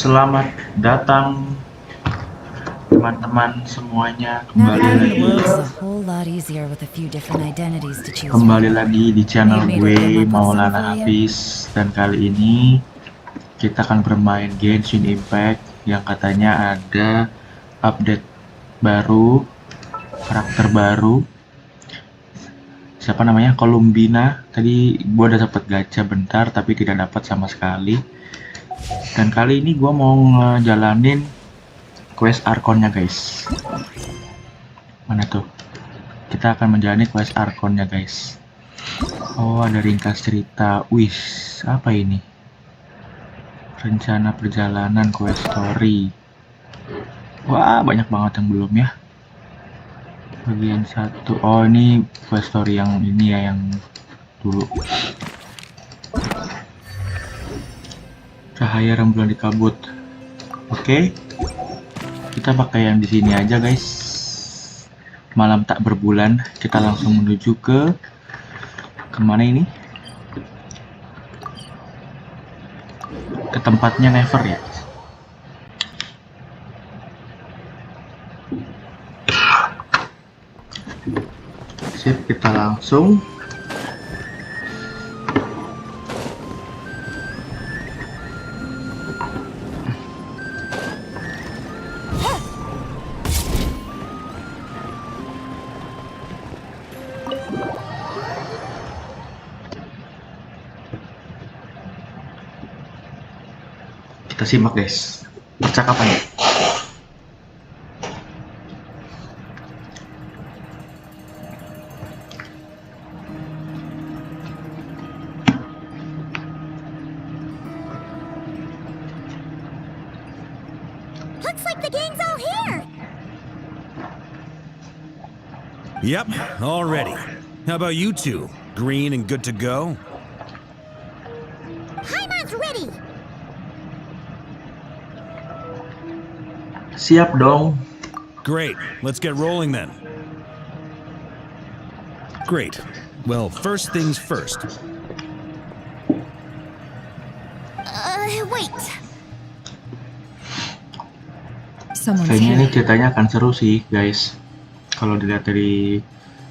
Selamat datang teman-teman semuanya Navigating the world is a whole lot easier with a few different identities to choose kembali from. lagi di channel Made it come gue up with Maulana some for you? Habis, dan kali ini kita akan bermain Genshin Impact yang katanya ada update baru, karakter baru. Siapa namanya? Columbina. Tadi gue udah dapat gacha bentar tapi tidak dapat sama sekali. Dan kali ini gue mau ngejalanin quest Archonnya, guys. Mana tuh? Kita akan menjalani quest Archonnya, guys. Oh, ada ringkas cerita. Wih, apa ini? Rencana perjalanan, quest story. Wah, banyak banget yang belum ya. Bagian 1. Oh, ini quest story yang ini ya, yang dulu. Cahaya rembulan di kabut. Oke. Kita pakai yang di sini aja, guys. Malam tak berbulan. Kita langsung menuju ke kemana ini? Ke tempatnya Never ya. Sip, kita langsung. Kita simak, guys, percakapannya. Looks like the gang's all here. Yep, all ready. How about you two? Green and good to go? Heimat's ready. Siap dong. Great, let's get rolling then. Great. Well, first things first. Wait. Kayaknya ini ceritanya akan seru sih, guys. Kalau dilihat dari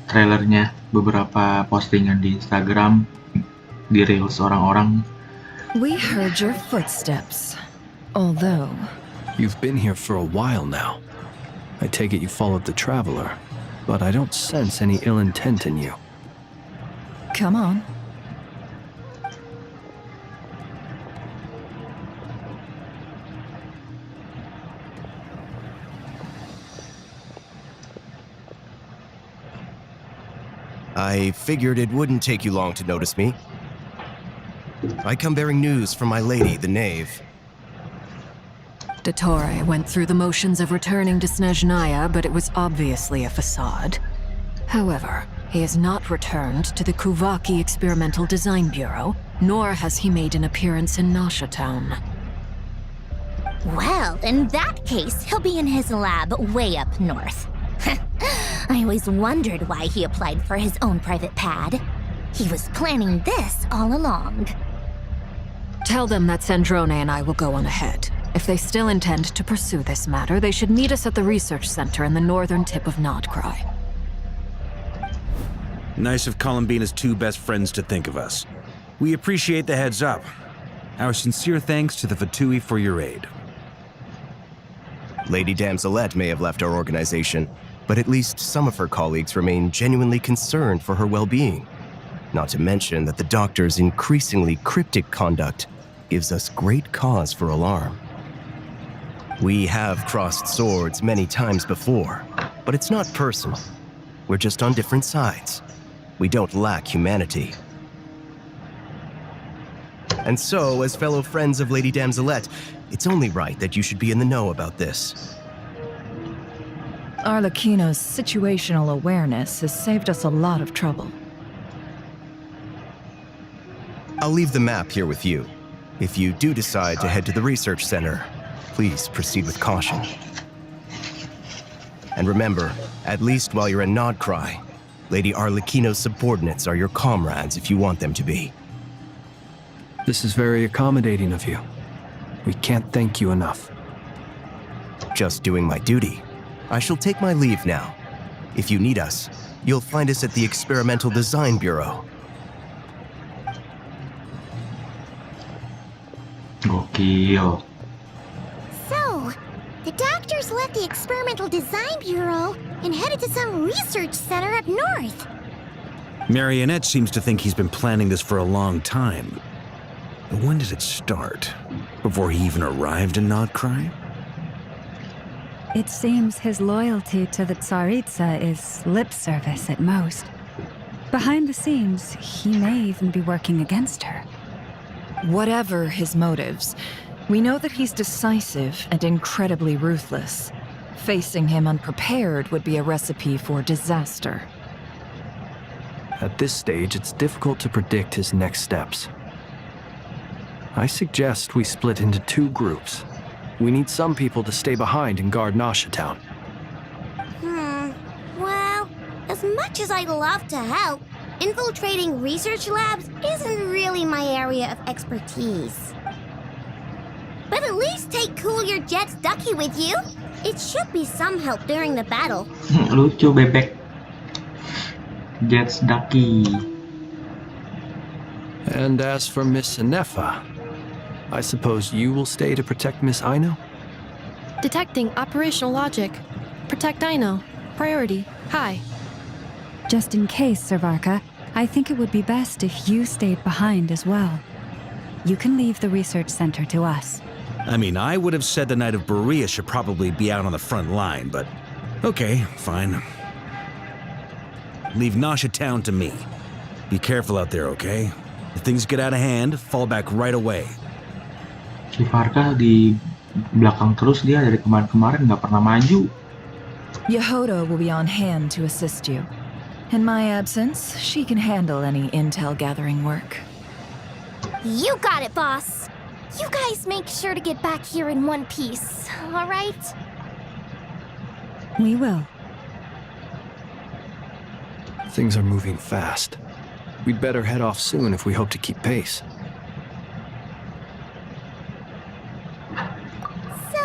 trailernya, beberapa postingan di Instagram, di reels orang-orang. We heard your footsteps. Although You've been here for a while now. I take it you followed the Traveler, but I don't sense any ill intent in you. come on. I figured it wouldn't take you long to notice me. I come bearing news from my lady, the Knave. Dottore went through the motions of returning to Snezhnaya, but it was obviously a facade. However, he has not returned to the Kuvaki Experimental Design Bureau, nor has he made an appearance in Nasha Town. Well, in that case, he'll be in his lab way up north. I always wondered why he applied for his own private pad. He was planning this all along. Tell them that Sandrone and I will go on ahead. If they still intend to pursue this matter, they should meet us at the research center in the northern tip of Nodcry. Nice of Columbina's two best friends to think of us. We appreciate the heads up. Our sincere thanks to the Fatui for your aid. Lady Damselette may have left our organization, but at least some of her colleagues remain genuinely concerned for her well-being. Not to mention that the Doctor's increasingly cryptic conduct gives us great cause for alarm. We have crossed swords many times before, but it's not personal. We're just on different sides. We don't lack humanity. And so, as fellow friends of Lady Damselette, it's only right that you should be in the know about this. Arlecchino's situational awareness has saved us a lot of trouble. I'll leave the map here with you. If you do decide to head to the research center, please proceed with caution. And remember, at least while you're in Nodcry, Lady Arlecchino's subordinates are your comrades if you want them to be. This is very accommodating of you. We can't thank you enough. Just doing my duty. I shall take my leave now. If you need us, you'll find us at the Experimental Design Bureau. Gokil. So, the doctors left the Experimental Design Bureau and headed to some research center up north. Marionette seems to think he's been planning this for a long time. But when did it start? Before he even arrived in Nodcry? It seems his loyalty to the Tsaritsa is lip service at most. Behind the scenes, he may even be working against her. Whatever his motives, we know that he's decisive and incredibly ruthless. Facing him unprepared would be a recipe for disaster. At this stage, it's difficult to predict his next steps. I suggest we split into 2 groups. We need some people to stay behind and guard Nasha Town. Well, as much as I'd love to help, infiltrating research labs isn't really my area of expertise. But at least take Cool Your Jet's Ducky with you. It should be some help during the battle. Lucu bebek. Jet's Ducky. And as for Miss Anefa, I suppose you will stay to protect Miss Aino? Detecting operational logic. Protect Aino. Priority. High. Just in case, Servarka, I think it would be best if you stayed behind as well. You can leave the research center to us. I mean, I would have said the Knight of Berea should probably be out on the front line, but okay, fine. Leave Nasha Town to me. Be careful out there, okay? If things get out of hand, fall back right away. Si Farka di belakang terus dia dari kemarin-kemarin nggak pernah maju. Yehoda will be on hand to assist you. In my absence, she can handle any intel gathering work. You got it, boss. You guys make sure to get back here in one piece, all right? We will. Things are moving fast. We'd better head off soon if we hope to keep pace. So,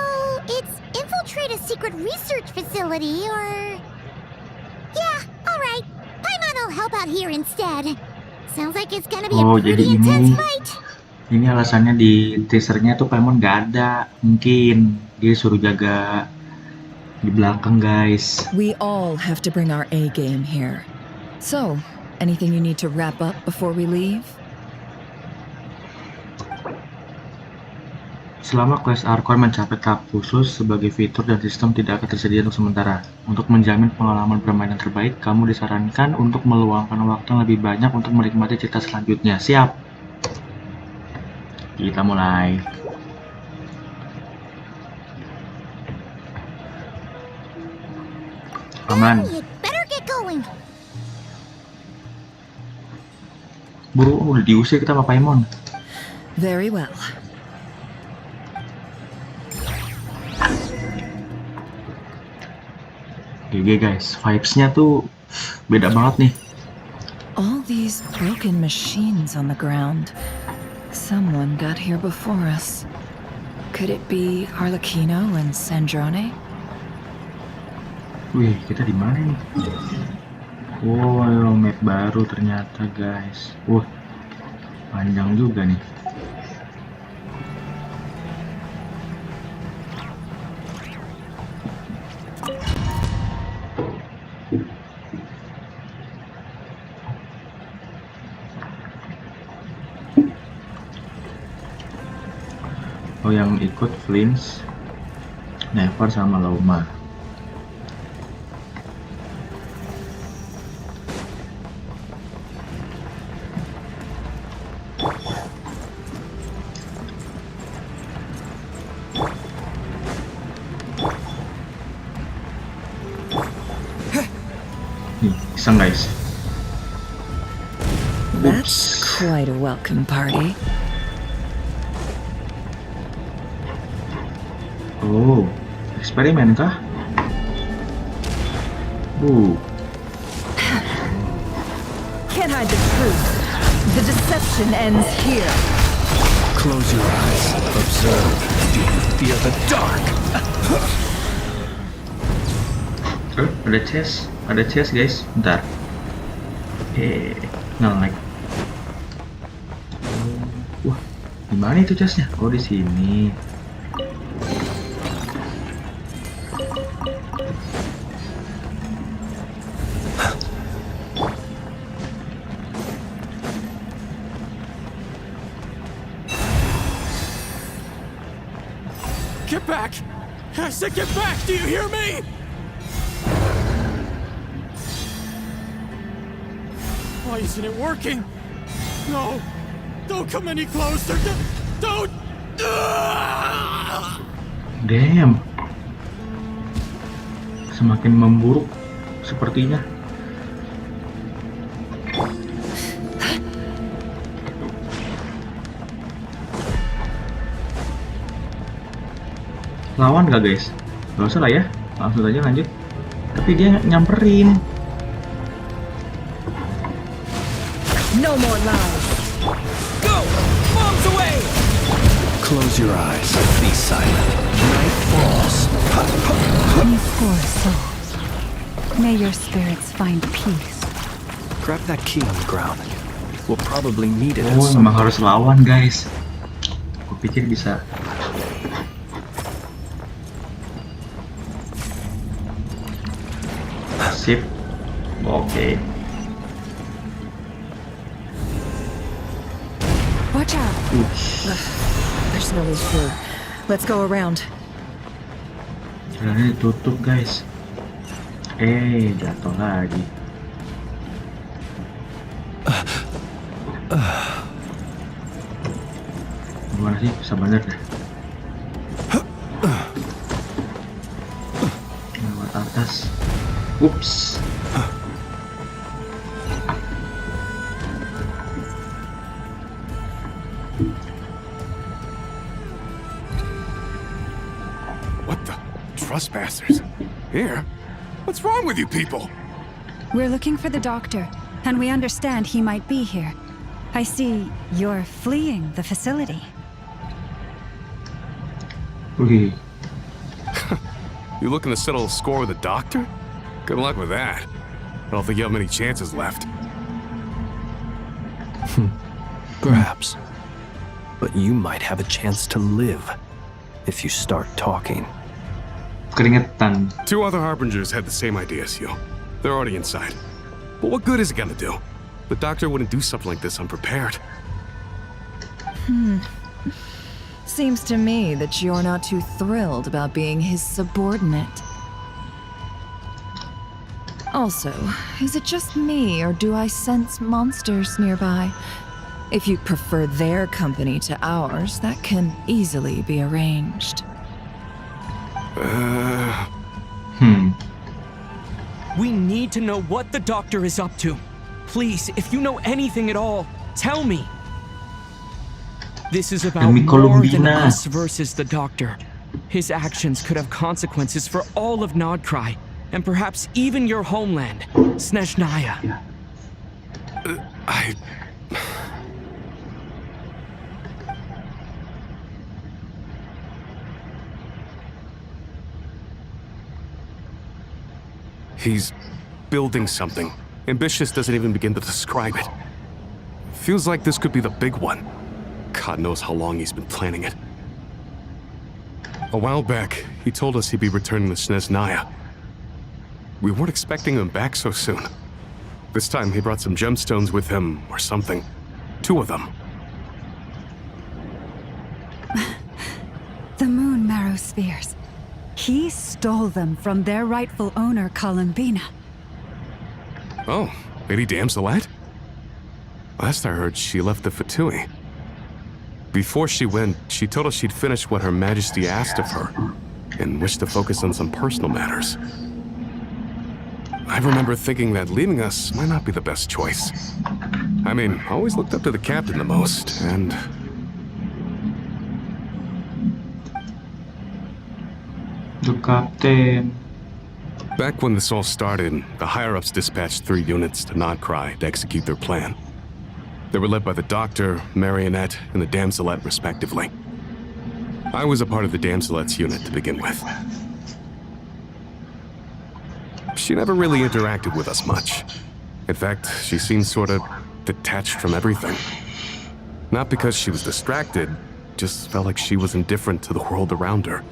it's infiltrate a secret research facility, or... Yeah, all right. Paimon'll help out here instead. Sounds like it's gonna be a Oh, jadi pretty intense ini fight. ini alasannya di teasernya tuh Paimon nggak ada. Mungkin dia suruh jaga di belakang, guys. We all have to bring our A game here. So, anything you need to wrap up before we leave? Selama quest Archon mencapai tahap khusus, sebagai fitur dan sistem tidak akan tersedia untuk sementara. Untuk menjamin pengalaman bermain yang terbaik, kamu disarankan untuk meluangkan waktu yang lebih banyak untuk menikmati cerita selanjutnya. Siap! Kita mulai. Aman. You'd better get going. Buru, udah diusir kita sama Paimon. Very well. GG guys, vibes-nya tuh beda banget nih. All these broken machines on the ground. Someone got here before us. Could it be Arlecchino and Sandrone? Wih, kita di mana nih? Wow, map baru ternyata guys. Wah, panjang juga nih. Oh, yang ikut Flins, Never sama Lauma. Nih, iseng guys. That's quite a welcome party. Oh, eksperimen kah? Can't hide the truth. The deception ends here. Close your eyes. Observe. Do you fear the dark? Ada chest guys, bentar. Nge-lag. Wah, gimana itu chestnya? Oh, di sini. Get back! I said get back! Do you hear me? Why isn't it working? No! Don't come any closer! Don't! Damn. Semakin memburuk sepertinya. Lawan gak guys? Gak usah lah ya, langsung aja lanjut. Tapi dia nyamperin. No more lies. Go! Bombs away! Close your eyes. Be silent. Night falls. You poor souls. May your spirits find peace. Grab that key on the ground. We'll probably need it. Oh, memang harus lawan guys. Aku pikir bisa. Sip. Oke. Watch out. There's no way through. Let's go around. Jalannya ditutup guys. Jatuh lagi. Gimana sih? Bisa bener deh. Lewat atas. Ups. What the? Trespassers? Here? What's wrong with you people? We're looking for the doctor, and we understand he might be here. I see you're fleeing the facility. Wih. You looking to settle a score with the doctor? Good luck with that. I don't think you have many chances left. Perhaps. But you might have a chance to live if you start talking. Keringetan. 2 other harbingers had the same idea as you. They're already inside. But what good is it gonna do? The doctor wouldn't do something like this unprepared. Seems to me that you're not too thrilled about being his subordinate. Also, is it just me, or do I sense monsters nearby? If you prefer their company to ours, that can easily be arranged. We need to know what the doctor is up to. Please, if you know anything at all, tell me. This is about Demi more than Columbina. us versus the doctor. His actions could have consequences for all of Nodcry, and perhaps even your homeland, Snezhnaya. He's building something. Ambitious doesn't even begin to describe it. Feels like this could be the big one. God knows how long he's been planning it. A while back, he told us he'd be returning to Snezhnaya. We weren't expecting him back so soon. This time he brought some gemstones with him, or something. 2 of them. The moon marrow spheres. He stole them from their rightful owner, Columbina. Oh, Lady Damselette? Last I heard, she left the Fatui. Before she went, she told us she'd finish what Her Majesty asked of her, and wished to focus on some personal matters. I remember thinking that leaving us might not be the best choice. I mean, I always looked up to the captain the most, and... The captain. Back when this all started, the higher-ups dispatched 3 units to Nodcry to execute their plan. They were led by the Doctor, Marionette, and the Damselette, respectively. I was a part of the Damselette's unit to begin with. She never really interacted with us much. In fact, she seemed sort of detached from everything. Not because she was distracted, just felt like she was indifferent to the world around her.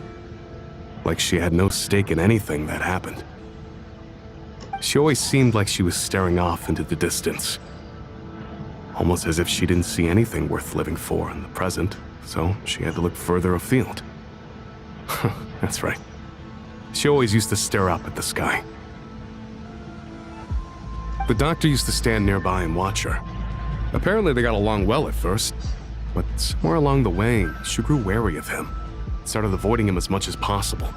Like she had no stake in anything that happened. She always seemed like she was staring off into the distance. Almost as if she didn't see anything worth living for in the present, so she had to look further afield. That's right. She always used to stare up at the sky. The Doctor used to stand nearby and watch her. Apparently they got along well at first, but somewhere along the way, she grew wary of him, started avoiding him as much as possible.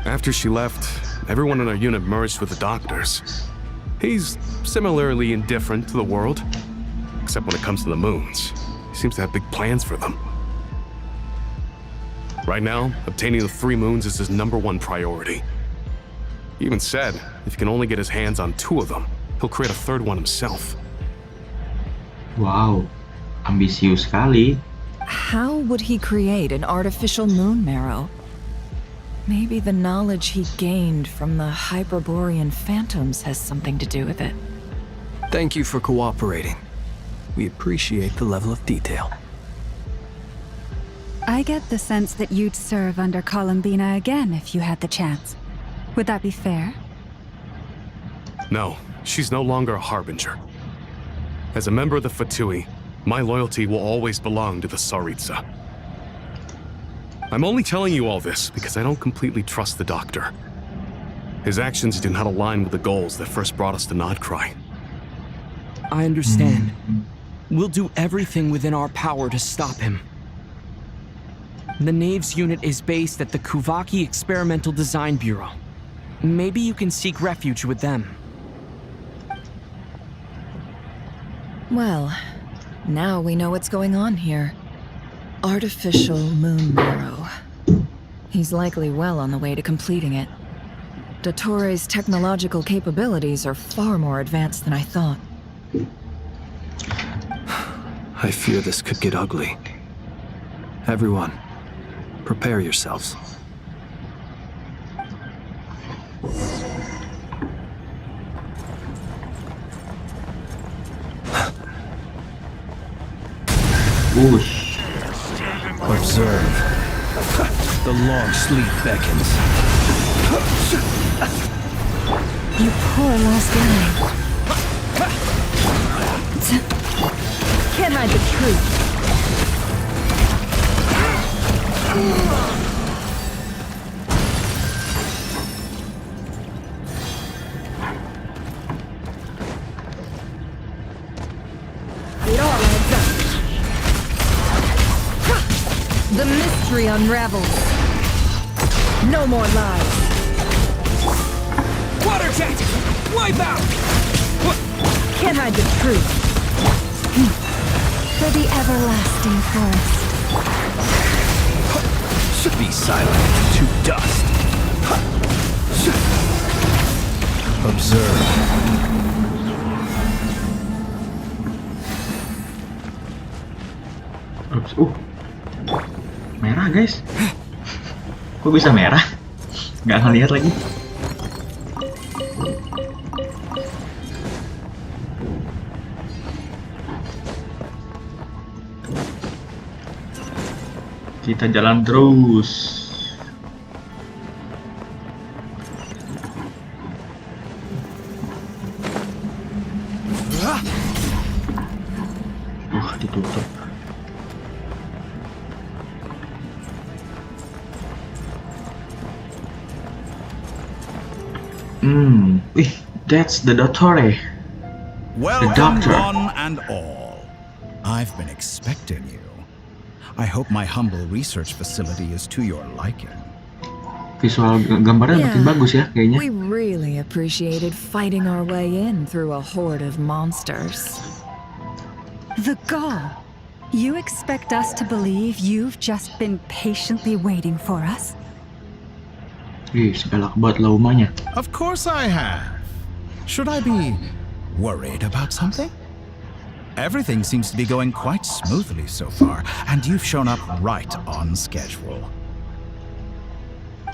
After she left, everyone in our unit merged with the Doctor's. He's similarly indifferent to the world, except when it comes to the moons. He seems to have big plans for them. Right now, obtaining the 3 moons is his #1 priority. He even said if he can only get his hands on 2 of them, he'll create a 3rd one himself. Wow, ambisius sekali. How would he create an artificial moon marrow? Maybe the knowledge he gained from the Hyperborean phantoms has something to do with it. Thank you for cooperating. We appreciate the level of detail. I get the sense that you'd serve under Columbina again if you had the chance. Would that be fair? No, she's no longer a Harbinger. As a member of the Fatui, my loyalty will always belong to the Tsaritsa. I'm only telling you all this because I don't completely trust the Doctor. His actions do not align with the goals that first brought us to Nodcry. I understand. We'll do everything within our power to stop him. The Knaves unit is based at the Kuvaki Experimental Design Bureau. Maybe you can seek refuge with them. Well, now we know what's going on here. Artificial moon marrow. He's likely well on the way to completing it. Dottore's technological capabilities are far more advanced than I thought. I fear this could get ugly. Everyone, prepare yourselves. Whoosh. Observe. The long sleep beckons. You poor lost line. Can't hide the truth. It all adds up. The mystery unravels. No more lies. Water jet! Wipe out! Can't hide the truth. For the everlasting forest. Be silent to dust. Observe. Oops. Merah guys. Kok bisa merah? Nggak ngeliat lagi. Kita jalan terus. Ditutup. Wih, that's the Dottore. Welcome, doctor. one and all. I've been expecting you. I hope my humble research facility is to your liking. Visual gambarnya makin bagus ya kayaknya. We really appreciated fighting our way in through a horde of monsters. The gall. You expect us to believe you've just been patiently waiting for us? Ih, galak banget laumanya. Of course I have. Should I be Worried about something? Everything seems to be going quite smoothly so far, and you've shown up right on schedule.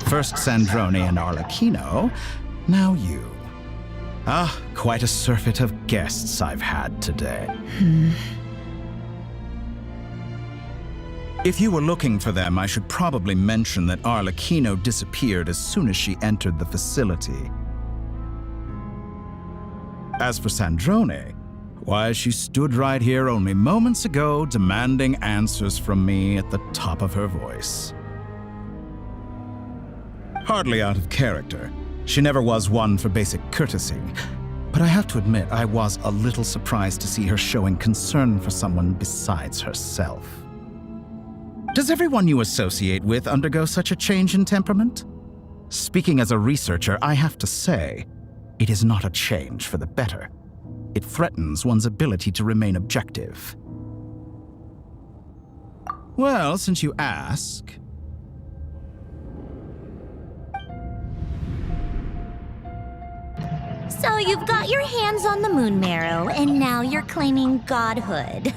First Sandrone and Arlecchino, now you. Ah, quite a surfeit of guests I've had today. If you were looking for them, I should probably mention that Arlecchino disappeared as soon as she entered the facility. As for Sandrone, why, she stood right here only moments ago demanding answers from me at the top of her voice. Hardly out of character. She never was one for basic courtesy. But I have to admit, I was a little surprised to see her showing concern for someone besides herself. Does everyone you associate with undergo such a change in temperament? Speaking as a researcher, I have to say, it is not a change for the better. It threatens one's ability to remain objective. Well, since you ask... So you've got your hands on the moon marrow, and now you're claiming godhood.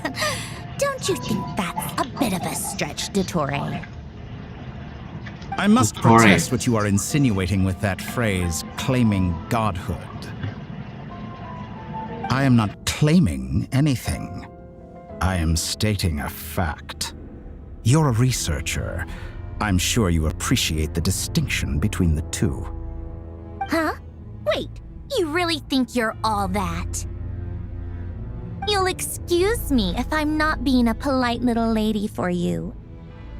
Don't you think that's a bit of a stretch, Dottore? I must Dottore. protest what you are insinuating with that phrase, claiming godhood. I am not claiming anything. I am stating a fact. You're a researcher. I'm sure you appreciate the distinction between the two. Huh? Wait, you really think you're all that? You'll excuse me if I'm not being a polite little lady for you.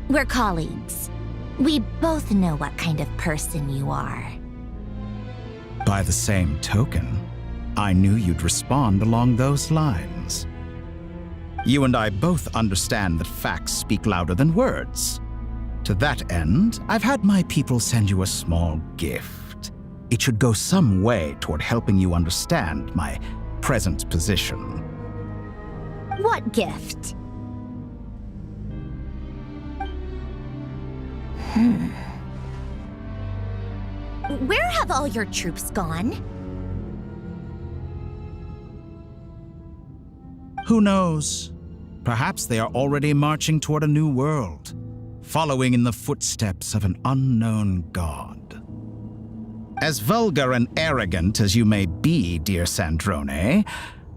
We're colleagues. We both know what kind of person you are. By the same token, I knew you'd respond along those lines. You and I both understand that facts speak louder than words. To that end, I've had my people send you a small gift. It should go some way toward helping you understand my present position. What gift? Where have all your troops gone? Who knows? Perhaps they are already marching toward a new world, following in the footsteps of an unknown god. As vulgar and arrogant as you may be, dear Sandrone,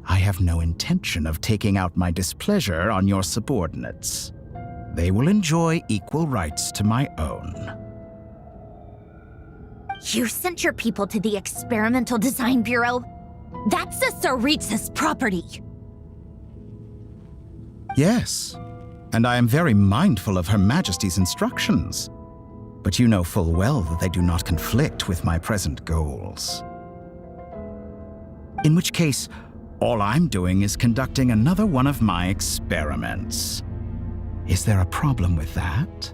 I have no intention of taking out my displeasure on your subordinates. They will enjoy equal rights to my own. You sent your people to the Experimental Design Bureau? That's the Tsaritsa's property. Yes, and I am very mindful of Her Majesty's instructions. But you know full well that they do not conflict with my present goals. In which case, all I'm doing is conducting another one of my experiments. Is there a problem with that?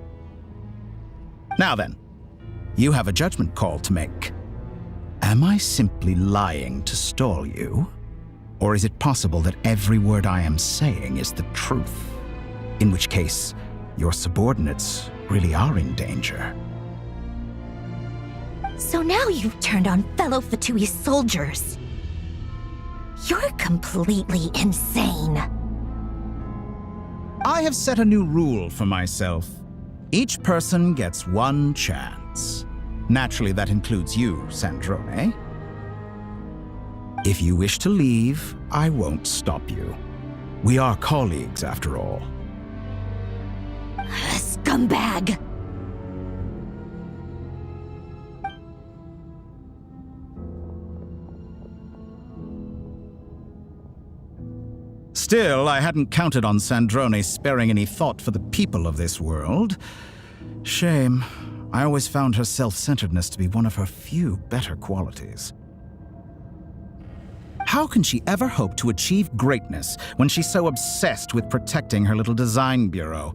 Now then, you have a judgment call to make. Am I simply lying to stall you? Or is it possible that every word I am saying is the truth? In which case, your subordinates really are in danger. So now you've turned on fellow Fatui soldiers. You're completely insane. I have set a new rule for myself. Each person gets one chance. Naturally, that includes you, Sandrone. If you wish to leave, I won't stop you. We are colleagues, after all. Scumbag! Still, I hadn't counted on Sandrone sparing any thought for the people of this world. Shame. I always found her self-centeredness to be one of her few better qualities. How can she ever hope to achieve greatness when she's so obsessed with protecting her little design bureau?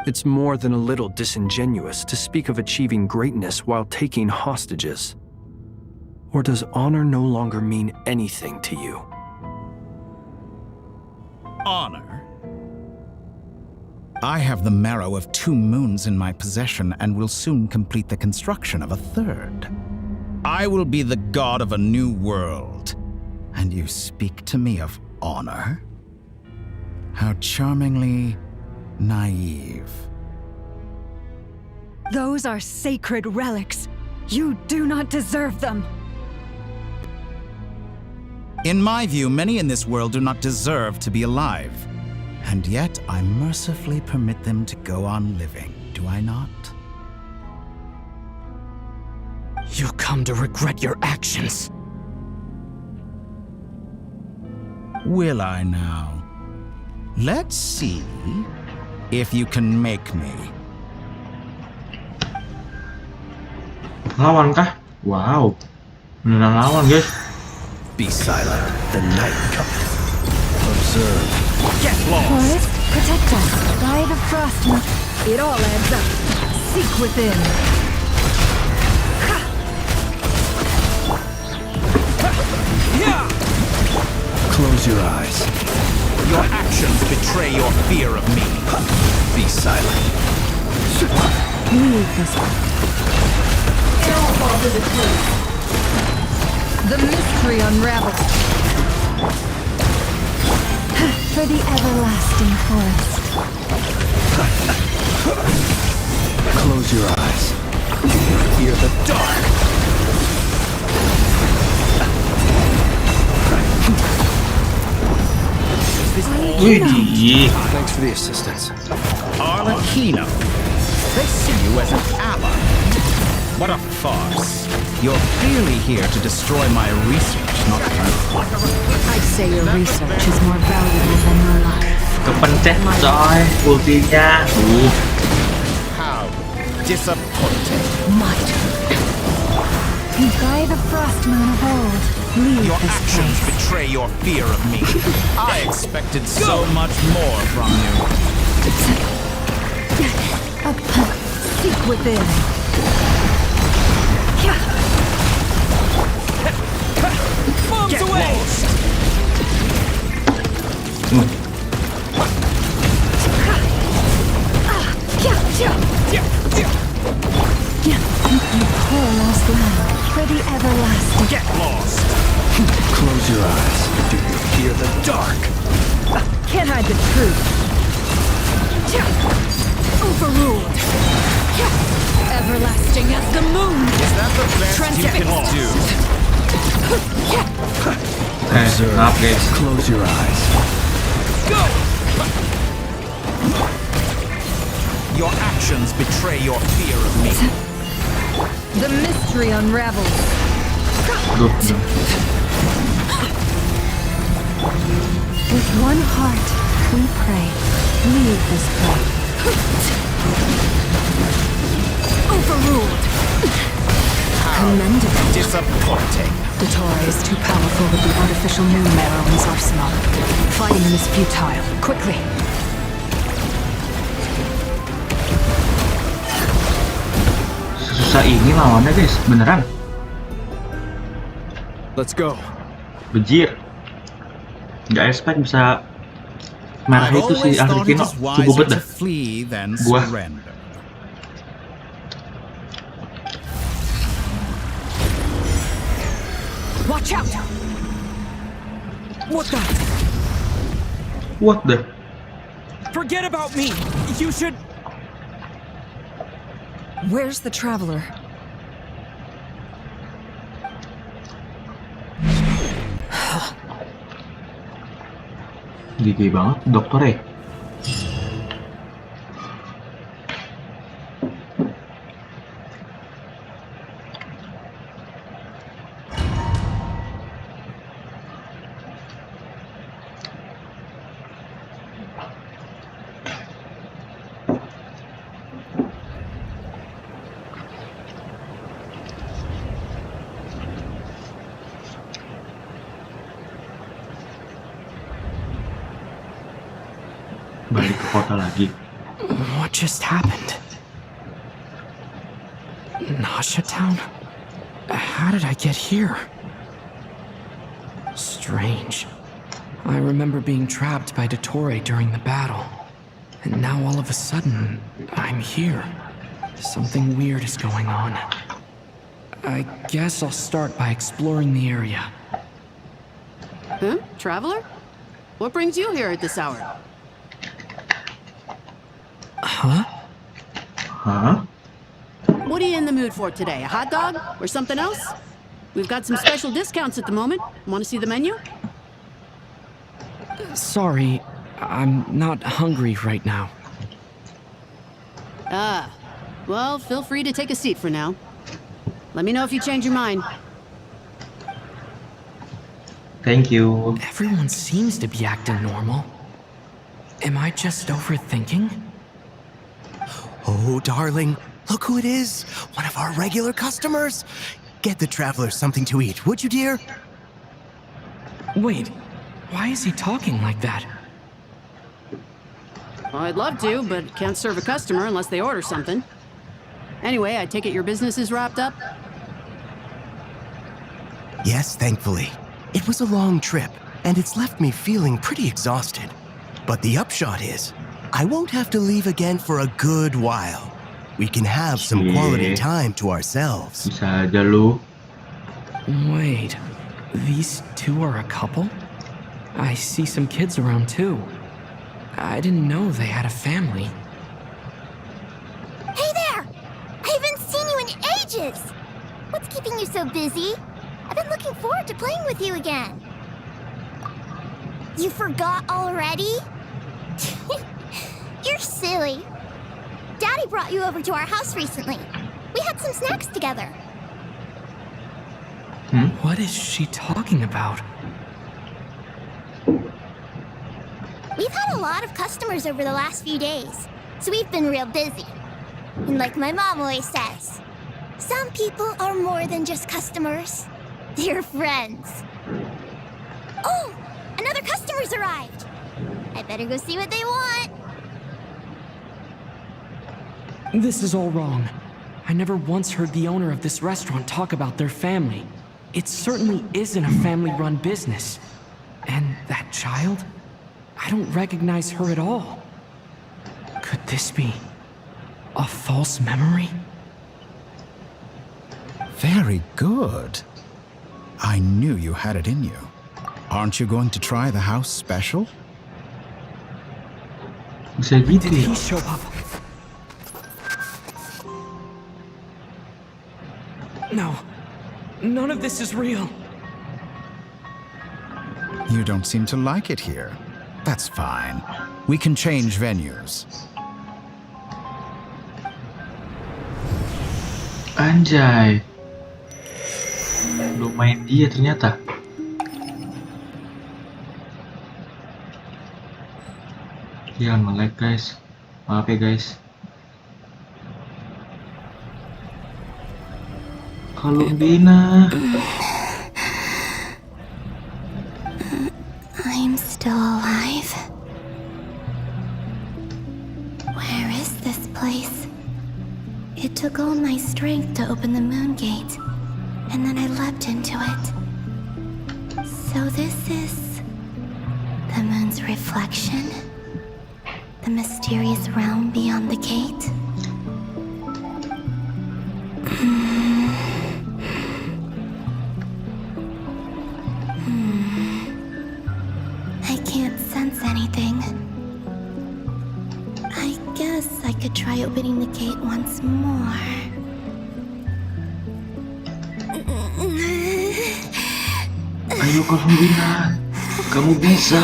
It's more than a little disingenuous to speak of achieving greatness while taking hostages. Or does honor no longer mean anything to you? Honor? I have the marrow of 2 moons in my possession and will soon complete the construction of a 3rd. I will be the god of a new world. And you speak to me of honor? How charmingly naive. Those are sacred relics. You do not deserve them. In my view, many in this world do not deserve to be alive. And yet, I mercifully permit them to go on living, do I not? You come to regret your actions. Will I now? Let's see if you can make me. Lawan kah? Wow. Beneran lawan, guys. Be silent. The night cometh. Observe. Get lost! Forest, protect us. By the frost. It all adds up. Seek within. Close your eyes. Your actions betray your fear of me. Be silent. Leave this one. The mystery unravels. For the everlasting forest. Close your eyes. Fear the dark. Widih. Thanks for the assistance. Arlecchino. They see you as an ally. What a farce. You're clearly here to destroy my research, not you. I'd say your research is more valuable than your life. Kepencet coy ultinya. How disappointing. My turn. By the frost moon of old. Leave Your this actions place. betray your fear of me. I expected so much more from you. Seek within. Get lost! Poor lost land. For the everlasting. Get lost! Close your eyes. Do you fear the dark? Can't hide the truth. Overruled. Everlasting as the moon. Is that the best you can do? Maaf guys. Close your eyes. Go! Your actions betray your fear of me. The mystery unravels. Duh. With one heart, we pray. Leave this place. Overruled. Commendable. Disappointing. The Torai is too powerful with the artificial moon marrow in his arsenal. Fighting him is futile. Quickly. Susah ini lawannya guys, beneran. Let's go. Bejir. Nggak expect bisa marah I've itu si always thought it Archon. is Cukup wiser dah. to flee than Gua. surrender. Watch out! What the? What the? Forget about me! You should... Where's the traveler? Gigi banget dokter ya. Balik ke kota lagi. What just happened? Nasha Town? How did I get here? Strange. I remember being trapped by Dottore during the battle. And now all of a sudden, I'm here. Something weird is going on. I guess I'll start by exploring the area. Huh? Traveler? What brings you here at this hour? Huh? Hah? What are you in the mood for today? A hot dog? Or something else? We've got some special discounts at the moment. Want to see the menu? Sorry, I'm not hungry right now. Ah. Well, feel free to take a seat for now. Let me know if you change your mind. Thank you. Everyone seems to be acting normal. Am I just overthinking? Oh, darling, look who it is. One of our regular customers. Get the traveler something to eat, would you, dear? Wait, why is he talking like that? Well, I'd love to, but can't serve a customer unless they order something. Anyway, I take it your business is wrapped up? Yes, thankfully. It was a long trip, and it's left me feeling pretty exhausted. But the upshot is, I won't have to leave again for a good while. We can have some quality time to ourselves. Bisa aja lu. Wait, these two are a couple? I see some kids around too. I didn't know they had a family. Hey there! I haven't seen you in ages! What's keeping you so busy? I've been looking forward to playing with you again. You forgot already? You're silly. Daddy brought you over to our house recently. We had some snacks together. What is she talking about? We've had a lot of customers over the last few days, so we've been real busy. And like my mom always says, some people are more than just customers. They're friends. Oh, another customer's arrived. I better go see what they want. This is all wrong. I never once heard the owner of this restaurant talk about their family. It certainly isn't a family-run business. And that child? I don't recognize her at all. Could this be a false memory? Very good. I knew you had it in you. Aren't you going to try the house special? Bisa gitu Did ya? he show up? No. None of this is real. You don't seem to like it here. That's fine. We can change venues. Anjay. Belum main dia ternyata. Jangan nge-lag guys. Maaf ya guys. Columbina. I'm still alive. Where is this place? It took all my strength to open the moon gate, and then I leapt into it. So this is the moon's reflection? The mysterious realm beyond the gate? I can't sense anything. I guess I could try opening the gate once more. Ayo Columbina. Kamu bisa.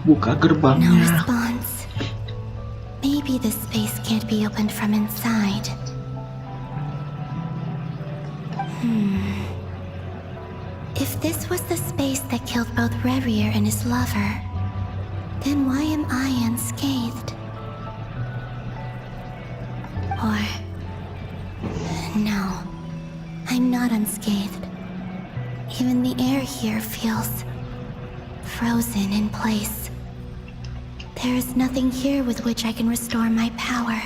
Buka No gerbangnya. response. Maybe this space can't be opened from inside. If this was the space that killed both Revier and his lover, then why am I unscathed? Or... no, I'm not unscathed. Even the air here feels frozen in place. There is nothing here with which I can restore my power.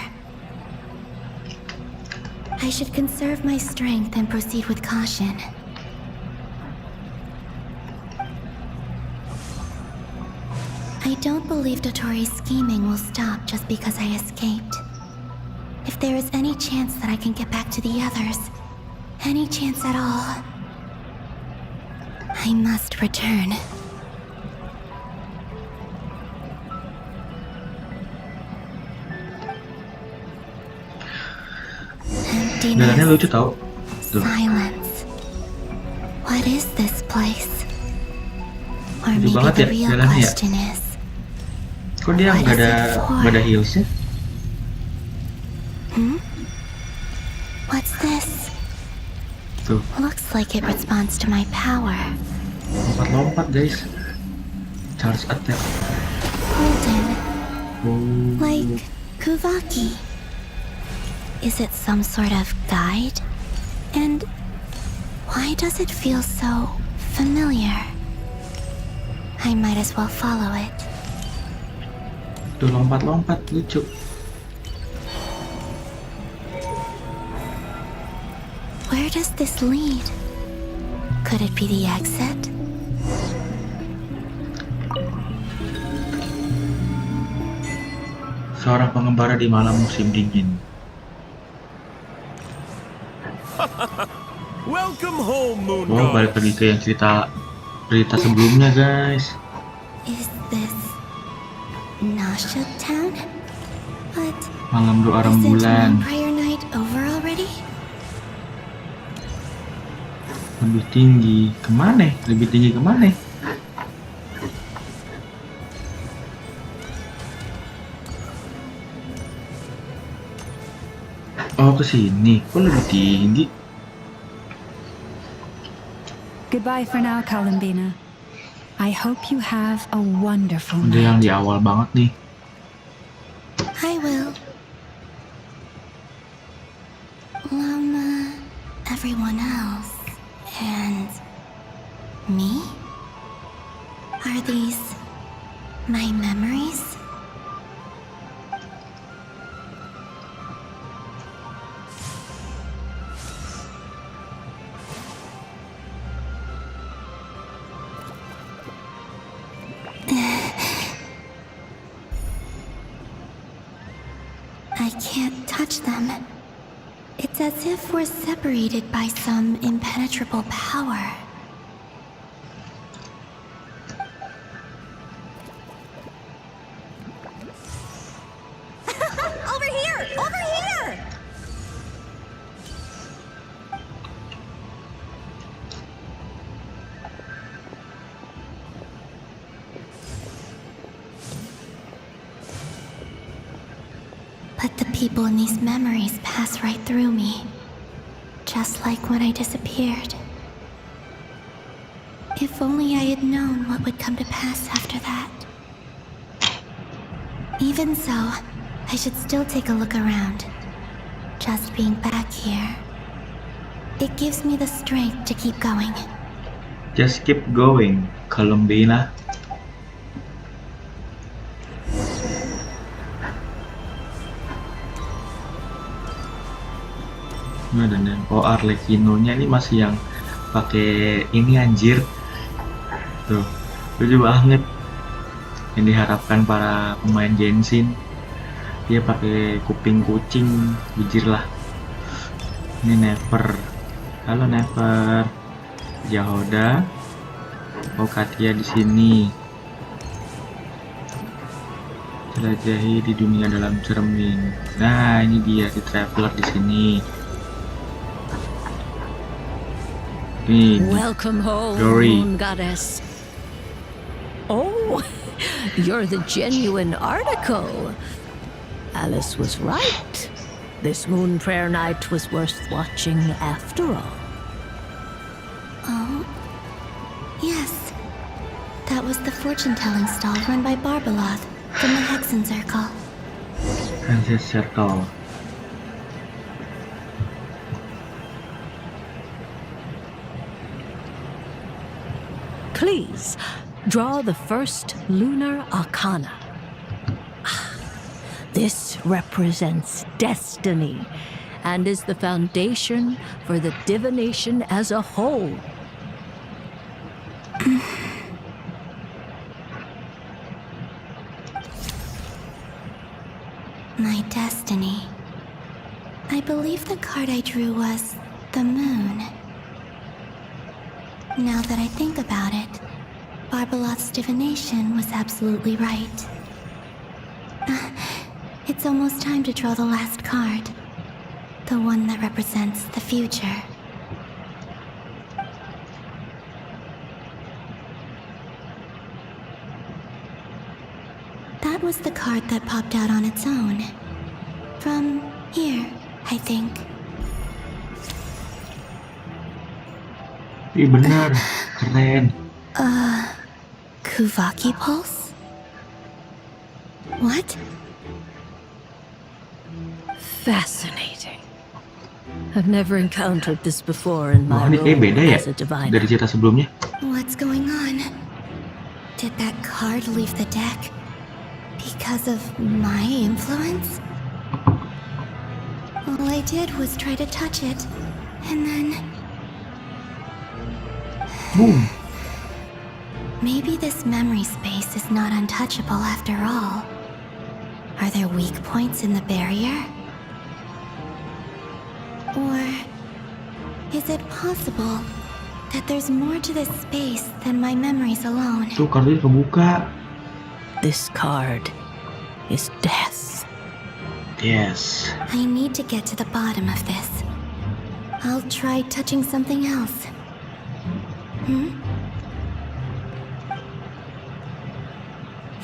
I should conserve my strength and proceed with caution. I don't believe Dotori's scheming will stop just because I escaped. If there is any chance that I can get back to the others, any chance at all, I must return. Jalannya lucu tau. Tuh. Silence. What is this place? Or Lucu maybe banget the ya real jalannya ya. question is, Kok dia what nggak is it for? ada heelsnya? What's this? Tuh, Looks like it responds to my power. lompat-lompat guys. Charge attack. Golden. Oh. Like Kuvaki. Is it some sort of guide? And why does it feel so familiar? I might as well follow it. Tuh lompat-lompat lucu. Where does this lead? Could it be the exit? Seorang pengembara di malam musim dingin. Welcome home, Moon Wow, balik lagi ke yang cerita sebelumnya guys. Is this Nasha Town? But Malam doa isn't rembulan. Vampire Night over already? Lebih tinggi kemana? Lebih tinggi kemana? Oh, ke sini. Kok lebih tinggi? Goodbye for now, Columbina. I hope you have a wonderful Udah yang night. di awal banget nih. I will. Lama, everyone else, and me? Are these my memories? I can't touch them. It's as if we're separated by some impenetrable power. Over here! Over here! But the people in these memories pass right through me, just like when I disappeared. If only I had known what would come to pass after that. Even so, I should still take a look around. Just being back here, it gives me the strength to keep going. Just keep going, Columbina. Nah, dan Arlecchino-nya ini masih yang pakai ini anjir. Tuh, lucu banget. Yang diharapkan para pemain Genshin. Dia pakai kuping kucing, bujir lah. Ini Never. Halo Never. Yahoda. Oh, Katia di sini. Jelajahi di dunia dalam cermin. Nah, ini dia si Traveler di sini. Welcome home, Glory. Moon Goddess. Oh, you're the genuine article. Alice was right. This Moon Prayer Night was worth watching after all. Oh, yes. That was the fortune-telling stall run by Barbeloth from the Hexen Circle. Hexen Circle. Please, draw the first lunar arcana. This represents destiny and is the foundation for the divination as a whole. My destiny. believe the card I drew was the moon. Now that I think about it, Barbalot's divination was absolutely right. It's almost time to draw the last card. The one that represents the future. That was the card that popped out on its own. From here, I think. Ih, benar. Keren. Kuvaki Pulse? What? Fascinating. I've never encountered this before in my Ini kayak role beda ya as a diviner. dari cerita sebelumnya. What's going on? Did that card leave the deck because of my influence? All I did was try to touch it, and then... Boom. Maybe this memory space is not untouchable after all. Are there weak points in the barrier? Or is it possible that there's more to this space than my memories alone? Tuh kartunya kebuka. This card is death. Yes. I need to get to the bottom of this. I'll try touching something else.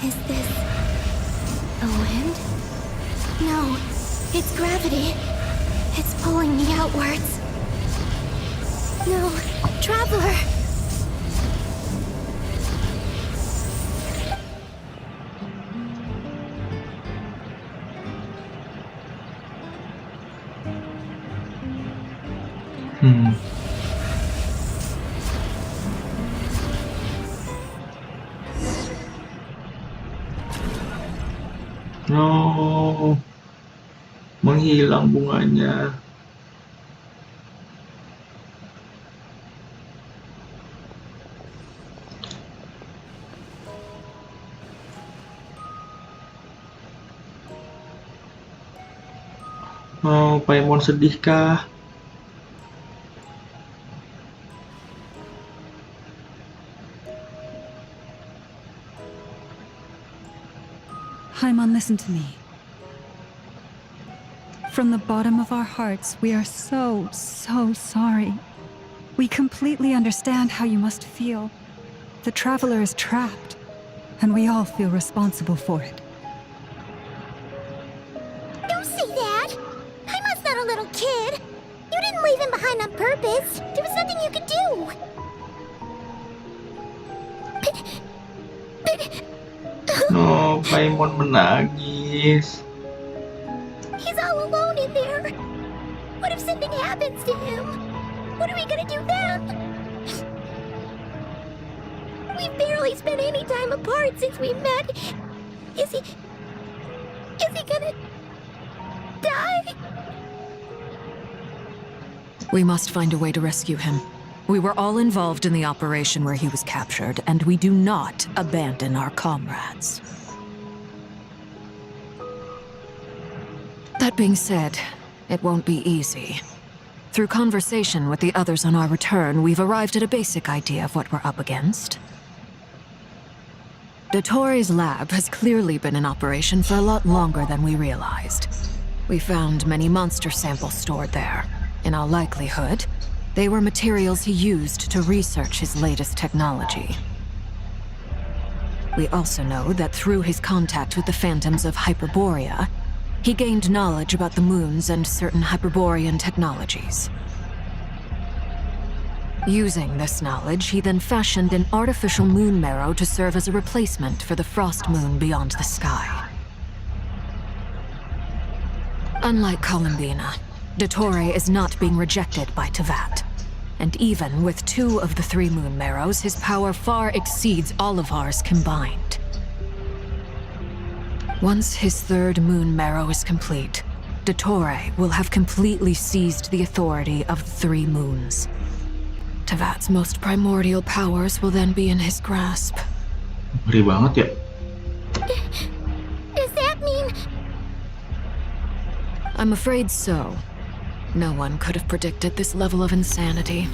Is this the wind? No, it's gravity. It's pulling me outwards. No, Traveler! No, menghilang bunganya. Oh, Paimon sedih kah? Paimon, listen to me. From the bottom of our hearts, we are so sorry. We completely understand how you must feel. The Traveler is trapped, and we all feel responsible for it. Don't say that! Paimon's not a little kid! You didn't leave him behind on purpose! There was nothing you could do! No, Paimon menangis. He's all alone in there! What if something happens to him? What are we gonna do then? We've barely spent any time apart since we met. Is he gonna die? We must find a way to rescue him. We were all involved in the operation where he was captured, and we do not abandon our comrades. That being said, it won't be easy. Through conversation with the others on our return, we've arrived at a basic idea of what we're up against. Dottore's lab has clearly been in operation for a lot longer than we realized. We found many monster samples stored there. In all likelihood, they were materials he used to research his latest technology. We also know that through his contact with the phantoms of Hyperborea, he gained knowledge about the moons and certain Hyperborean technologies. Using this knowledge, he then fashioned an artificial moon marrow to serve as a replacement for the frost moon beyond the sky. Unlike Columbina, Dottore is not being rejected by Tevat. And even with 2 of the 3 moon marrows, his power far exceeds all of ours combined. Once his 3rd moon marrow is complete, Dottore will have completely seized the authority of the 3 moons. Tevat's most primordial powers will then be in his grasp. Ngeri banget ya. Does that mean... I'm afraid so. No one could have predicted this level of insanity.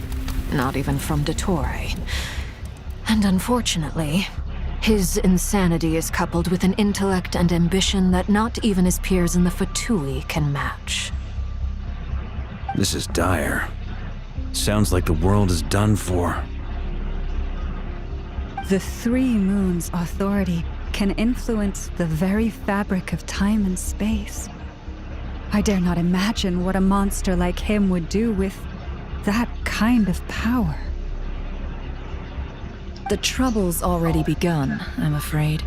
Not even from Dottore. And unfortunately, his insanity is coupled with an intellect and ambition that not even his peers in the Fatui can match. This is dire. Sounds like the world is done for. The Three Moons' authority can influence the very fabric of time and space. I dare not imagine what a monster like him would do with that kind of power. The trouble's already begun, I'm afraid.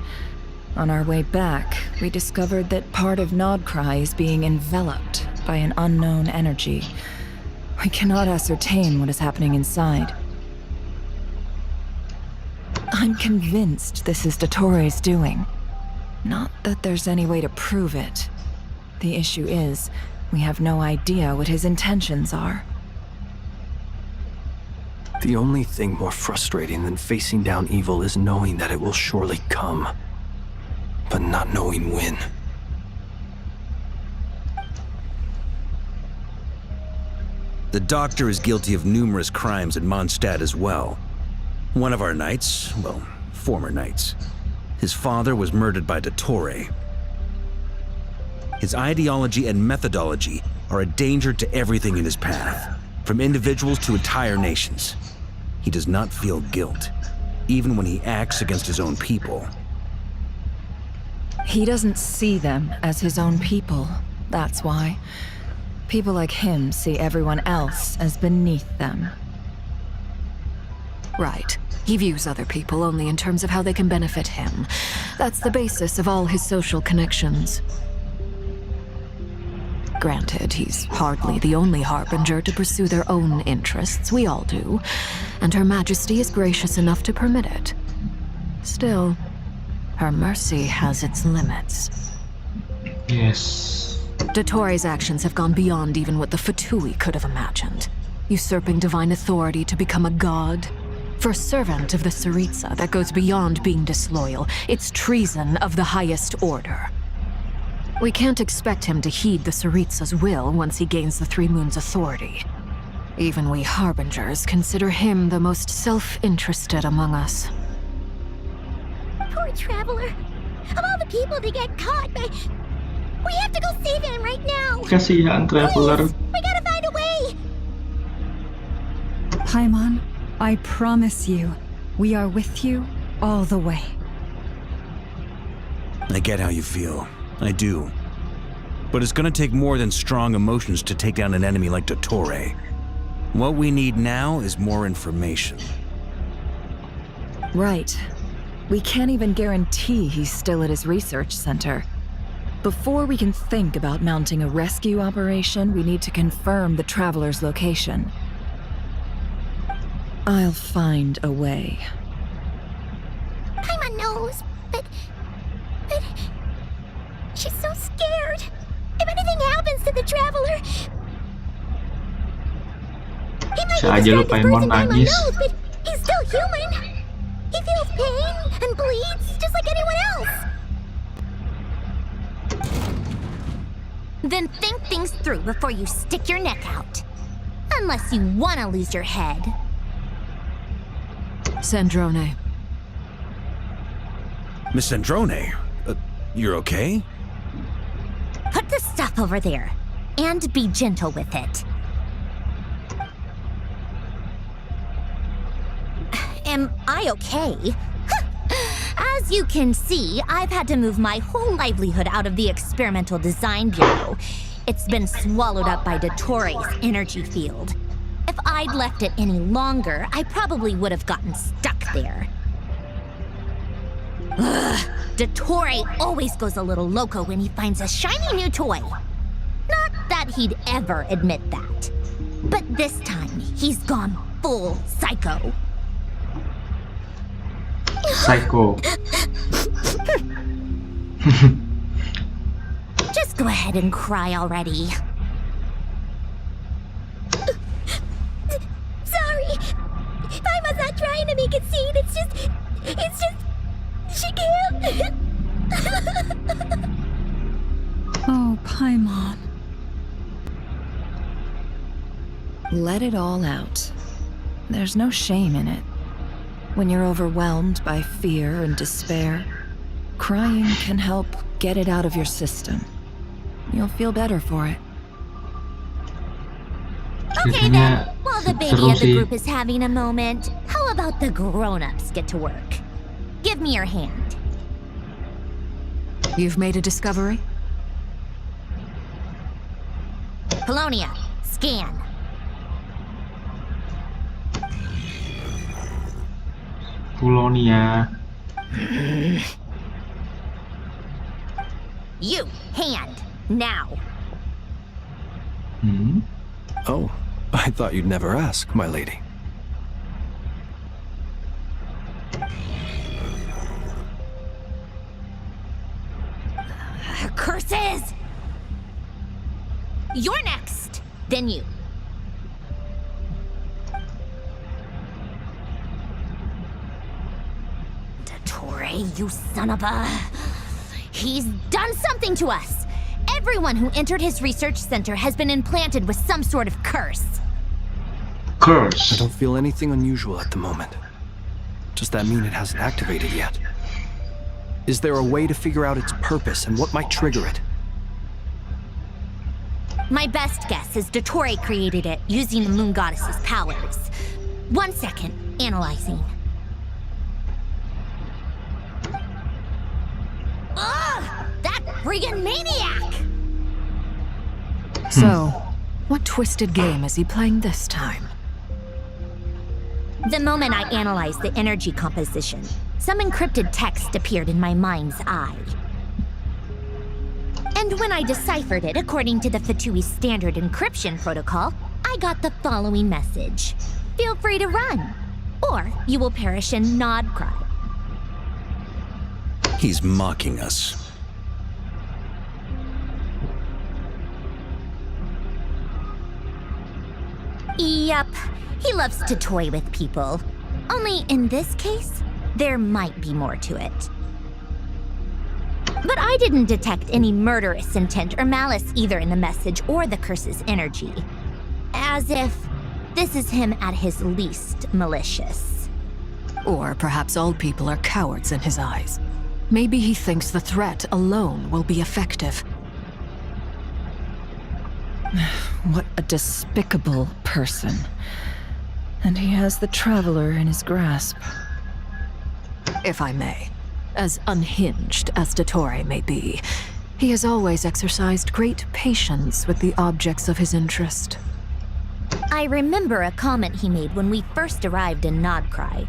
On our way back, we discovered that part of Nodcry is being enveloped by an unknown energy. We cannot ascertain what is happening inside. I'm convinced this is Dottore's doing. Not that there's any way to prove it. The issue is, we have no idea what his intentions are. The only thing more frustrating than facing down evil is knowing that it will surely come, but not knowing when. The doctor is guilty of numerous crimes in Mondstadt as well. One of our knights, well, former knights, his father was murdered by Dottore. His ideology and methodology are a danger to everything in his path, from individuals to entire nations. He does not feel guilt, even when he acts against his own people. He doesn't see them as his own people, that's why. People like him see everyone else as beneath them. Right. He views other people only in terms of how they can benefit him. That's the basis of all his social connections. Granted, he's hardly the only harbinger to pursue their own interests. We all do. And Her Majesty is gracious enough to permit it. Still, her mercy has its limits. Yes. Dottore's actions have gone beyond even what the Fatui could have imagined. Usurping divine authority to become a god. For a servant of the Tsaritsa, that goes beyond being disloyal. It's treason of the highest order. We can't expect him to heed the Tsaritsa's will once he gains the Three Moons' authority. Even we Harbingers consider him the most self-interested among us. Poor Traveler. Of all the people to get caught by... We have to go save him right now! Kasihan Traveler. Please, we gotta find a way! Paimon, I promise you, we are with you all the way. I get how you feel. I do. But it's gonna take more than strong emotions to take down an enemy like Dottore. What we need now is more information. Right. We can't even guarantee he's still at his research center. Before we can think about mounting a rescue operation, we need to confirm the Traveler's location. I'll find a way. Paimon knows, but... She's so scared. If anything happens to the Traveler... He might Bisa aja be lu the strongest Paimon person Paimon nangis. knows, but he's still human. He feels pain and bleeds just like anyone else. Then think things through before you stick your neck out. Unless you want to lose your head. Sandrone. Miss Sandrone, you're okay? Put the stuff over there. And be gentle with it. Am I okay? As you can see, I've had to move my whole livelihood out of the Experimental Design Bureau. It's been swallowed up by Dottore's energy field. If I'd left it any longer, I probably would have gotten stuck there. Ugh, Dottore always goes a little loco when he finds a shiny new toy. Not that he'd ever admit that. But this time, he's gone full psycho. Psycho. Just go ahead and cry already. Sorry. Paimon's not trying to make it seem. It's just... She can't. Oh, Paimon. Let it all out. There's no shame in it. When you're overwhelmed by fear and despair, crying can help get it out of your system. You'll feel better for it. Okay Ceritanya then, while the baby seru of the sih. group is having a moment, how about the grown-ups get to work? Give me your hand. You've made a discovery? Colonia, scan. Pulonia. You, hand, now. Hmm? Oh, I thought you'd never ask, my lady. Curses! You're next, then you. Dottore, you son of a... He's done something to us! Everyone who entered his research center has been implanted with some sort of curse. I Curse. don't feel anything unusual at the moment. Does that mean it hasn't activated yet? Is there a way to figure out its purpose and what might trigger it? My best guess is Dottore created it using the Moon Goddess's powers. 1 second, analyzing. Ugh! That friggin' maniac! So, what twisted game is he playing this time? The moment I analyzed the energy composition, some encrypted text appeared in my mind's eye. And when I deciphered it according to the Fatui standard encryption protocol, I got the following message. Feel free to run, or you will perish in nod cry. He's mocking us. Yep, he loves to toy with people. Only in this case, there might be more to it. But I didn't detect any murderous intent or malice either in the message or the curse's energy. As if this is him at his least malicious. Or perhaps all people are cowards in his eyes. Maybe he thinks the threat alone will be effective. What a despicable person. And he has the Traveler in his grasp. If I may. As unhinged as Dottore may be, he has always exercised great patience with the objects of his interest. I remember a comment he made when we first arrived in Nodcry.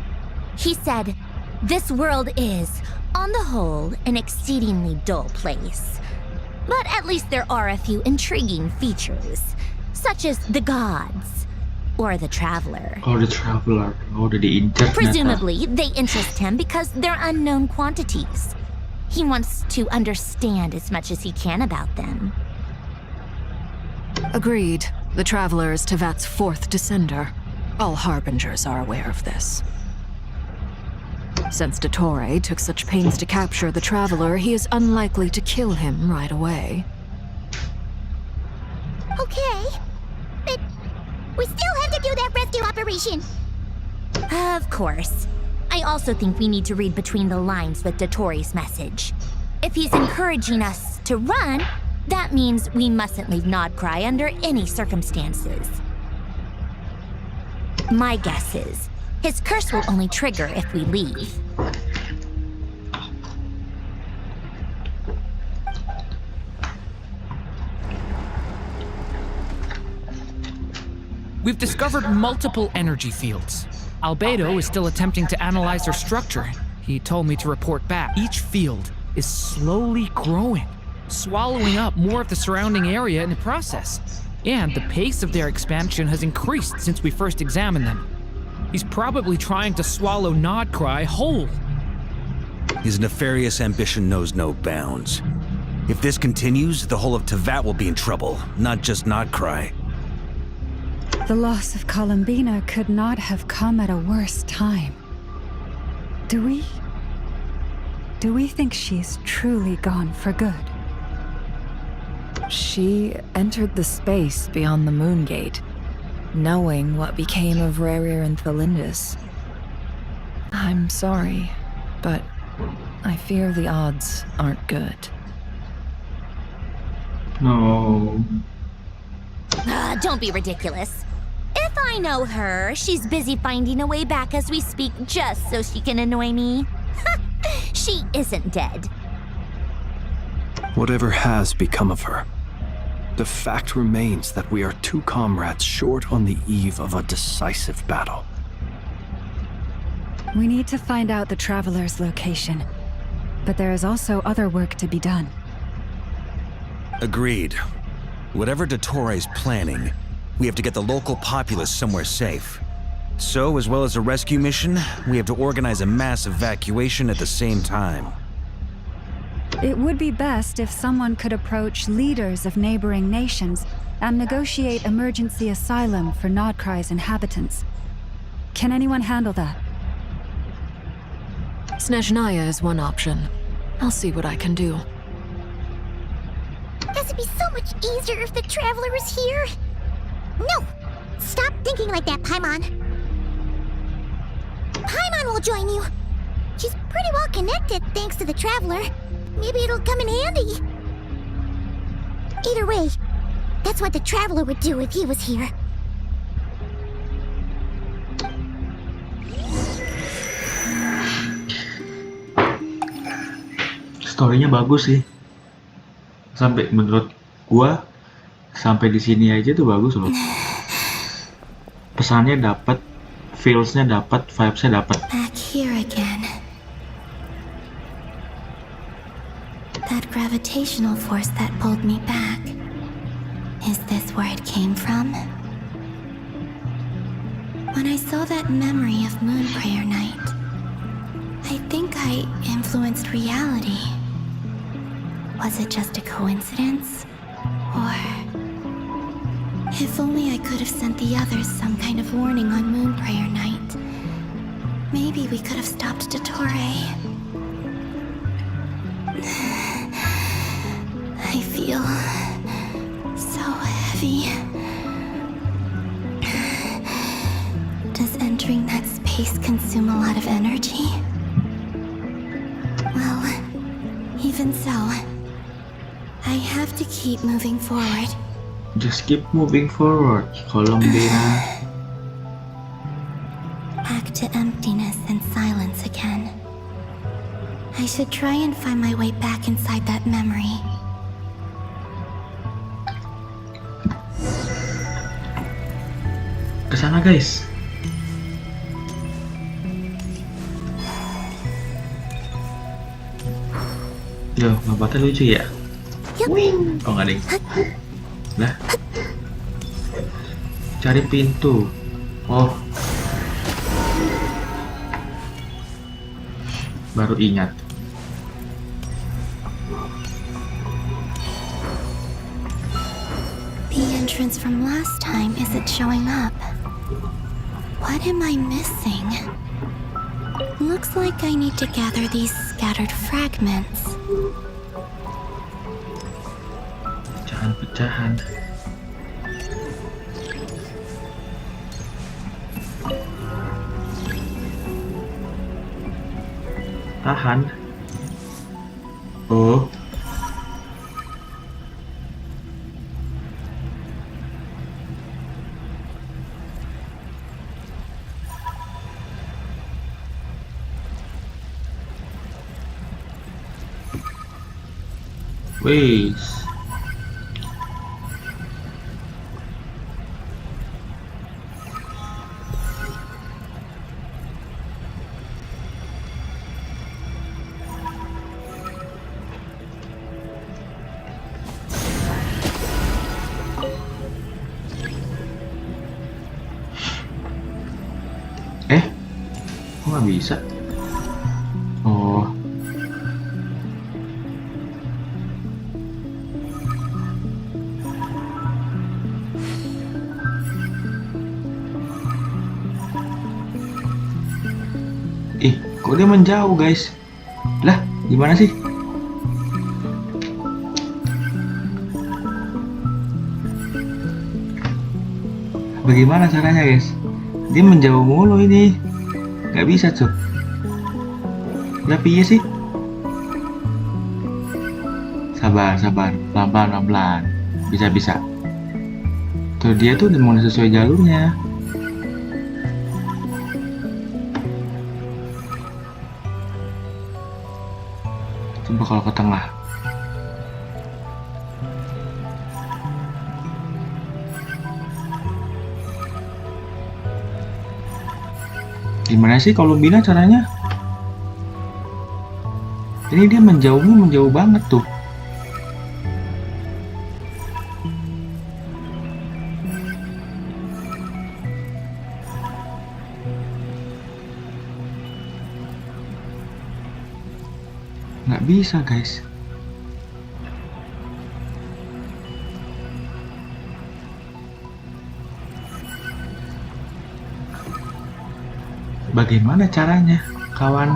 He said, "This world is, on the whole, an exceedingly dull place. But at least there are a few intriguing features, such as the gods, or the Traveler. Oh, the Traveler. Oh, udah diincar ternyata. Presumably, they interest him because they're unknown quantities. He wants to understand as much as he can about them." Agreed. The Traveler is Tevat's fourth descender. All Harbingers are aware of this. Since Dottore took such pains to capture the Traveler, he is unlikely to kill him right away. Okay, but we still have to do that rescue operation. Of course. I also think we need to read between the lines with Dottore's message. If he's encouraging us to run, that means we mustn't leave Nodcry under any circumstances. My guess is, his curse will only trigger if we leave. We've discovered multiple energy fields. Albedo is still attempting to analyze their structure. He told me to report back. Each field is slowly growing, swallowing up more of the surrounding area in the process. And the pace of their expansion has increased since we first examined them. He's probably trying to swallow Nodcry whole. His nefarious ambition knows no bounds. If this continues, the whole of Tevat will be in trouble, not just Nodcry. The loss of Columbina could not have come at a worse time. Do we think she's truly gone for good? She entered the space beyond the Moon Gate. knowing what became of Rerir and Thelindis. I'm sorry, but I fear the odds aren't good. No. Don't be ridiculous. If I know her, she's busy finding a way back as we speak just so she can annoy me. She isn't dead. Whatever has become of her, the fact remains that we are two comrades short on the eve of a decisive battle. We need to find out the Traveler's location. But there is also other work to be done. Agreed. Whatever Dottore planning, we have to get the local populace somewhere safe. So, as well as a rescue mission, we have to organize a mass evacuation at the same time. It would be best if someone could approach leaders of neighboring nations and negotiate emergency asylum for Nodkrai's inhabitants. Can anyone handle that? Snezhnaya is one option. I'll see what I can do. This would be so much easier if the Traveler was here. No! Stop thinking like that, Paimon. Paimon will join you. She's pretty well connected thanks to the Traveler. Maybe it'll come in handy. Either way, that's what the Traveler would do if he was here. Storynya bagus sih. Sampai menurut gua sampai di sini aja tuh bagus loh. Pesannya dapat, feels-nya dapat, vibes-nya dapat. Back here again. That gravitational force that pulled me back. Is this where it came from? When I saw that memory of Moon Prayer Night, I think I influenced reality. Was it just a coincidence? Or... if only I could have sent the others some kind of warning on Moon Prayer Night. Maybe we could have stopped Dottore. I feel... so heavy. Does entering that space consume a lot of energy? Well, even so, I have to keep moving forward. Just keep moving forward, Columbina. Back to emptiness and silence again. I should try and find my way back inside that memory. Kesana guys. Loh, lompatnya lucu ya? Wing. Oh nggak ding. Lah. Cari pintu. Oh. Baru ingat. The entrance from last time isn't showing up. What am I missing? Looks like I need to gather these scattered fragments. Pecahan-pecahan. Tahan. Oh. Wes. Kok nggak bisa? Oh. Kok dia menjauh guys? Lah, gimana sih? Bagaimana caranya guys? Dia menjauh mulu ini. Gak bisa tuh. Ya piye sih? Sabar, sabar. Pelan-pelan, pelan-pelan. Bisa-bisa. Tuh dia tuh udah mau sesuai jalurnya. Coba kalau ke tengah. Gimana sih Columbina caranya? Ini dia menjauh banget tuh. Nggak bisa guys. Bagaimana caranya, kawan?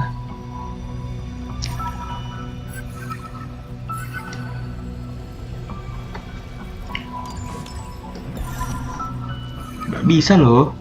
Nggak bisa loh.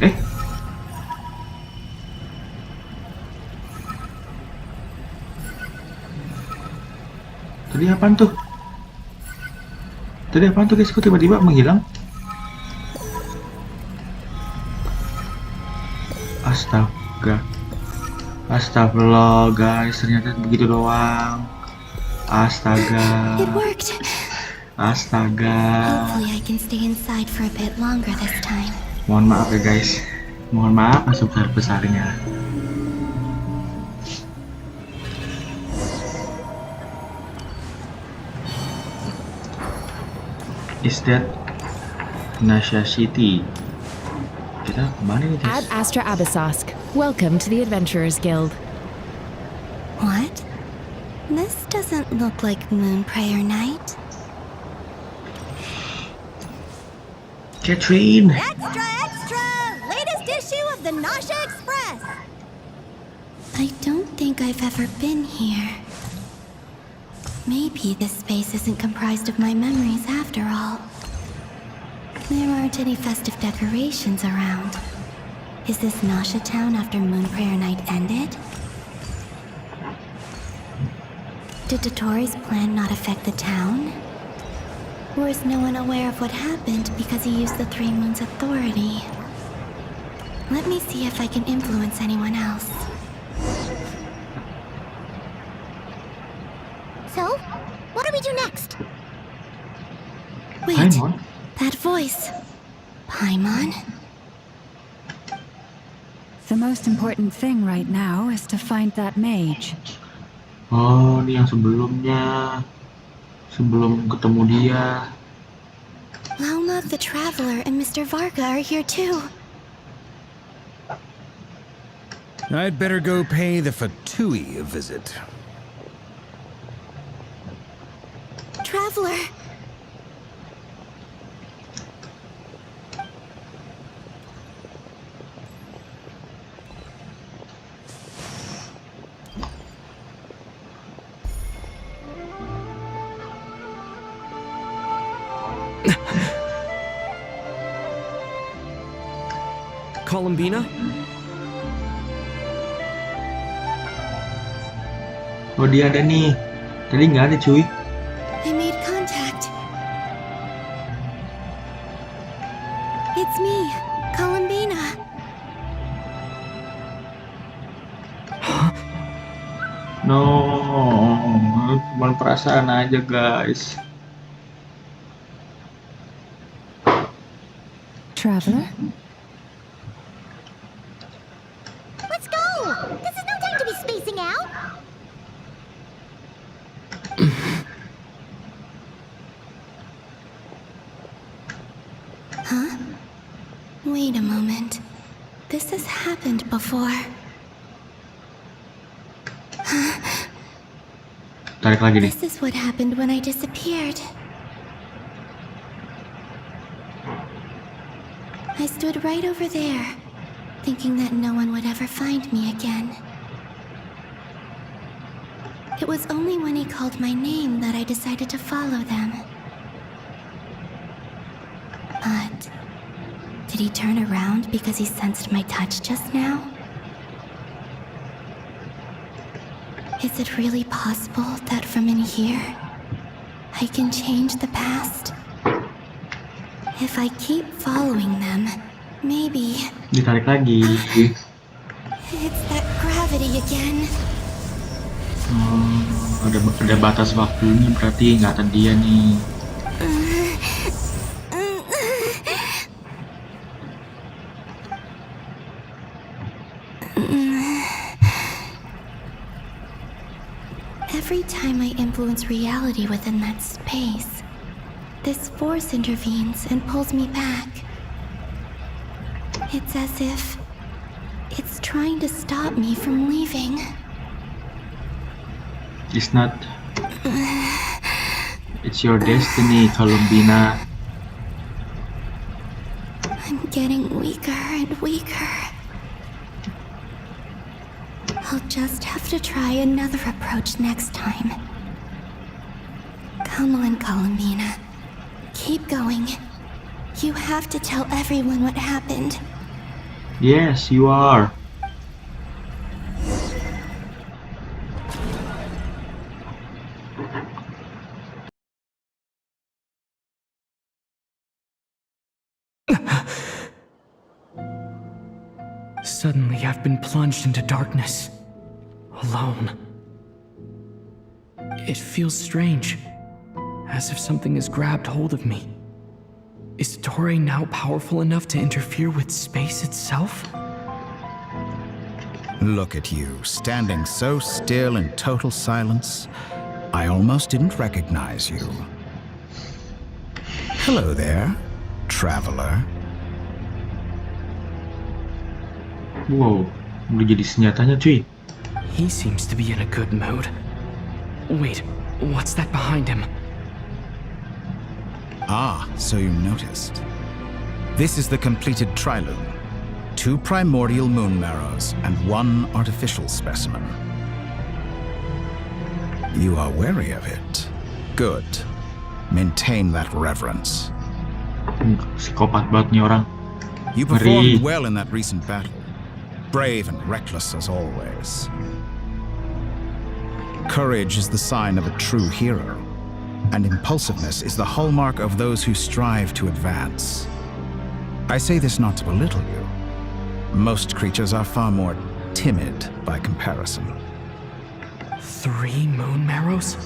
Eh? Tadi apaan tuh? Tadi apaan tuh guys? Kok tiba-tiba menghilang? Astaga. Astagfirullah guys, ternyata begitu doang. Astaga. It worked. Astaga. Hopefully I can stay inside for a bit longer this time. Mohon maaf ya guys. Mohon maaf sebesar-besarnya. Is that Nasha City? Kita kemana nih guys? Ad Astra Abyssosque. Welcome to the Adventurers Guild. What? This doesn't look like Moon Prayer Night. Catherine! Extra, extra! Latest issue of the Nasha Express! I don't think I've ever been here. Maybe this space isn't comprised of my memories after all. There aren't any festive decorations around. Is this Nasha Town after Moon Prayer Night ended? Did Dottoro's plan not affect the town? Or is no one aware of what happened because he used the Three Moons' authority? Let me see if I can influence anyone else. So, what do we do next? Wait, Paimon? that voice. Paimon? The most important thing right now is to find that mage. Oh, ini yang sebelumnya. Sebelum ketemu dia. Lauma the Traveler and Mr. Varga are here too. I'd better go pay the Fatui a visit. Traveler! Columbina? Oh, dia ada nih. Tadi nggak ada cuy. I made contact. It's me, Columbina. No, cuma perasaan aja guys. Traveler? Let's go! This is no time to be spacing out! Huh? Wait a moment. This is happened before. Tarik lagi nih. This is what happened when I disappeared. I stood right over there, thinking that no one would ever find me again. It was only when he called my name that I decided to follow them. But did he turn around because he sensed my touch just now? Is it really possible that from in here, I can change the past? If I keep following them, maybe... Ditarik lagi. It's that gravity again. Ada batas waktunya, berarti ingatan dia nih. Every time I influence reality within that space, this force intervenes and pulls me back. It's as if it's trying to stop me from leaving. It's not. It's your destiny, Columbina. I'm getting weaker and weaker. I'll just have to try another approach next time. Come on, Columbina. Keep going. You have to tell everyone what happened. Yes, you are. Suddenly, I've been plunged into darkness. Alone. It feels strange. As if something has grabbed hold of me. Is Toray now powerful enough to interfere with space itself? Look at you, standing so still in total silence. I almost didn't recognize you. Hello there, traveler. Wow, udah jadi senjatanya cuy. He seems to be in a good mood. Wait, what's that behind him? Ah, so you noticed. This is the completed triloom. 2 primordial moon marrows and 1 artificial specimen. You are wary of it. Good. Maintain that reverence. Psikopat banget nih orang. You performed well in that recent battle. Brave and reckless as always. Courage is the sign of a true hero, and impulsiveness is the hallmark of those who strive to advance. I say this not to belittle you. Most creatures are far more timid by comparison. 3 moon marrows?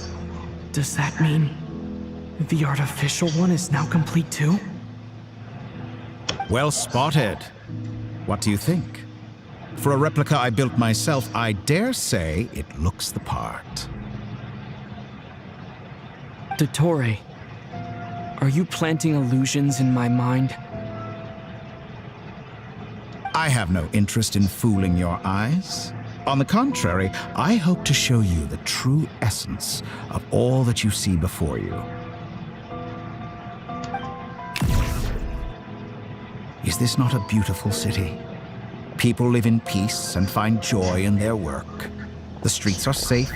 Does that mean the artificial one is now complete too? Well spotted. What do you think? For a replica I built myself, I dare say it looks the part. Dottore, are you planting illusions in my mind? I have no interest in fooling your eyes. On the contrary, I hope to show you the true essence of all that you see before you. Is this not a beautiful city? People live in peace and find joy in their work. The streets are safe.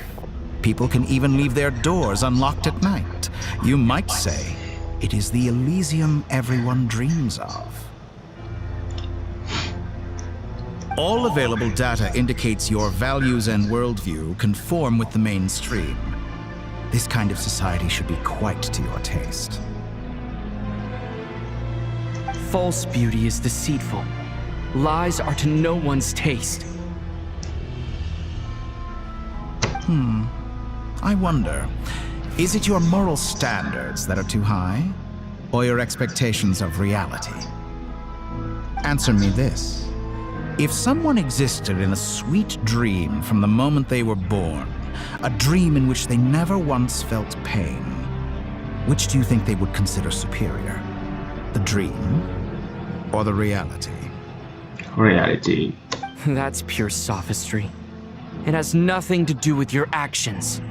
People can even leave their doors unlocked at night. You might say it is the Elysium everyone dreams of. All available data indicates your values and worldview conform with the mainstream. This kind of society should be quite to your taste. False beauty is deceitful. Lies are to no one's taste. I wonder, is it your moral standards that are too high? Or your expectations of reality? Answer me this. If someone existed in a sweet dream from the moment they were born, a dream in which they never once felt pain, which do you think they would consider superior? The dream or the reality? Reality. That's pure sophistry. It has nothing to do with your actions.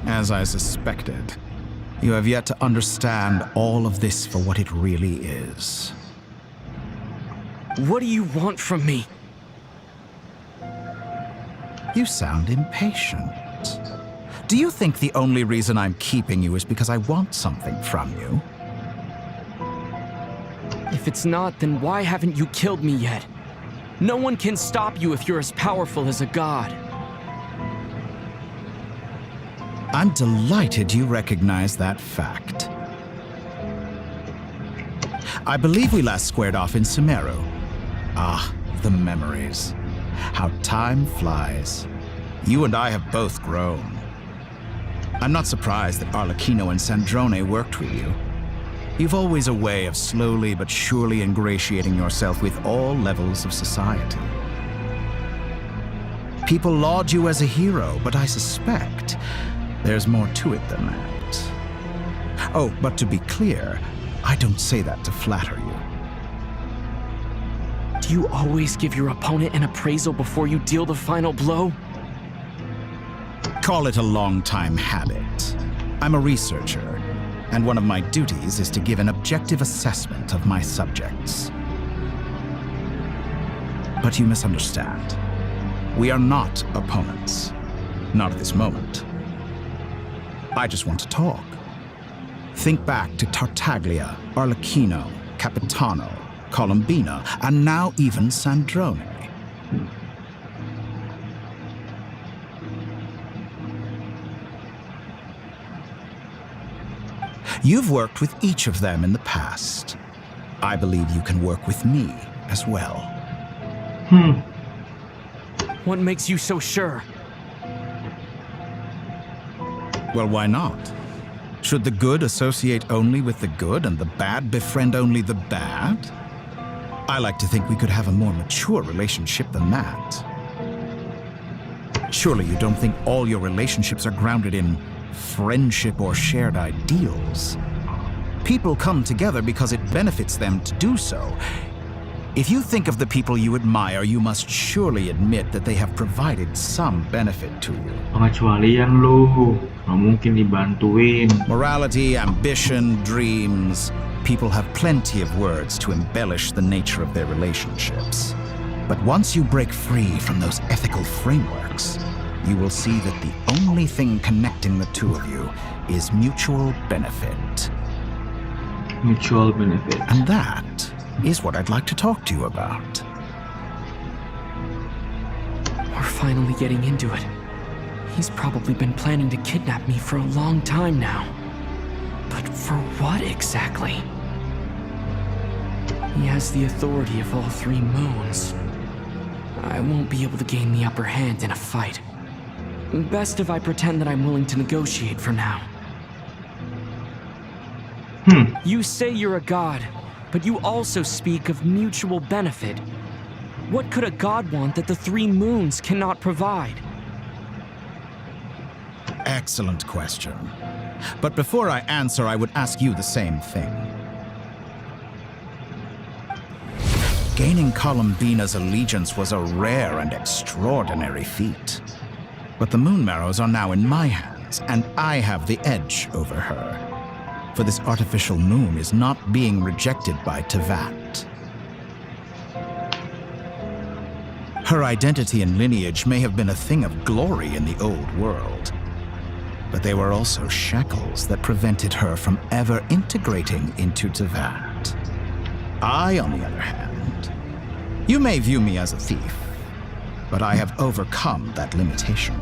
As I suspected. You have yet to understand all of this for what it really is. What do you want from me? You sound impatient. Do you think the only reason I'm keeping you is because I want something from you? If it's not, then why haven't you killed me yet? No one can stop you if you're as powerful as a god. I'm delighted you recognize that fact. I believe we last squared off in Sumeru. Ah, the memories. How time flies. You and I have both grown. I'm not surprised that Arlecchino and Sandrone worked with you. You've always a way of slowly but surely ingratiating yourself with all levels of society. People laud you as a hero, but I suspect there's more to it than that. Oh, but to be clear, I don't say that to flatter you. Do you always give your opponent an appraisal before you deal the final blow? Call it a long-time habit. I'm a researcher, and one of my duties is to give an objective assessment of my subjects. But you misunderstand. We are not opponents. Not at this moment. I just want to talk. Think back to Tartaglia, Arlecchino, Capitano, Columbina, and now even Sandrone. You've worked with each of them in the past. I believe you can work with me as well. What makes you so sure? Well, why not? Should the good associate only with the good and the bad befriend only the bad? I like to think we could have a more mature relationship than that. Surely you don't think all your relationships are grounded in friendship or shared ideals. People come together because it benefits them to do so. If you think of the people you admire, you must surely admit that they have provided some benefit to you. Pengecualian lu, nggak mungkin dibantuin. Morality, ambition, dreams. People have plenty of words to embellish the nature of their relationships. But once you break free from those ethical frameworks, you will see that the only thing connecting the two of you is mutual benefit. Mutual benefit. And that is what I'd like to talk to you about. We're finally getting into it. He's probably been planning to kidnap me for a long time now. But for what exactly? He has the authority of all three moons. I won't be able to gain the upper hand in a fight. Best if I pretend that I'm willing to negotiate for now. You say you're a god, but you also speak of mutual benefit. What could a god want that the three moons cannot provide? Excellent question. But before I answer, I would ask you the same thing. Gaining Columbina's allegiance was a rare and extraordinary feat. But the Moon Marrows are now in my hands, and I have the edge over her. For this artificial moon is not being rejected by Tevat. Her identity and lineage may have been a thing of glory in the old world, but they were also shackles that prevented her from ever integrating into Tevat. I, on the other hand, you may view me as a thief, but I have overcome that limitation.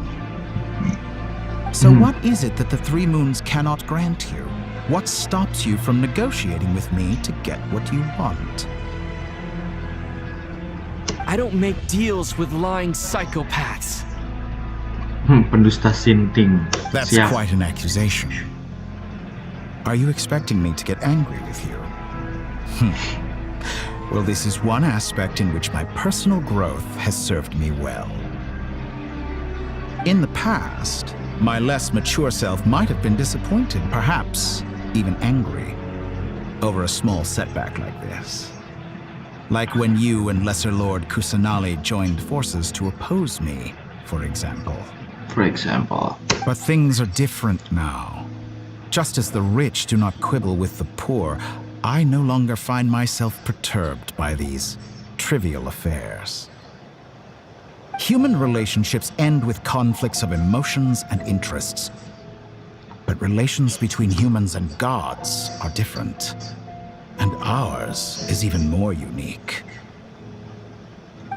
So what is it that the three moons cannot grant you? What stops you from negotiating with me to get what you want? I don't make deals with lying psychopaths. Pendusta sinting. That's Siap. quite an accusation. Are you expecting me to get angry with you? Well, this is one aspect in which my personal growth has served me well. In the past, my less mature self might have been disappointed, perhaps even angry, over a small setback like this. Like when you and Lesser Lord Kusanali joined forces to oppose me, for example. But things are different now. Just as the rich do not quibble with the poor, I no longer find myself perturbed by these trivial affairs. Human relationships end with conflicts of emotions and interests. But relations between humans and gods are different. And ours is even more unique.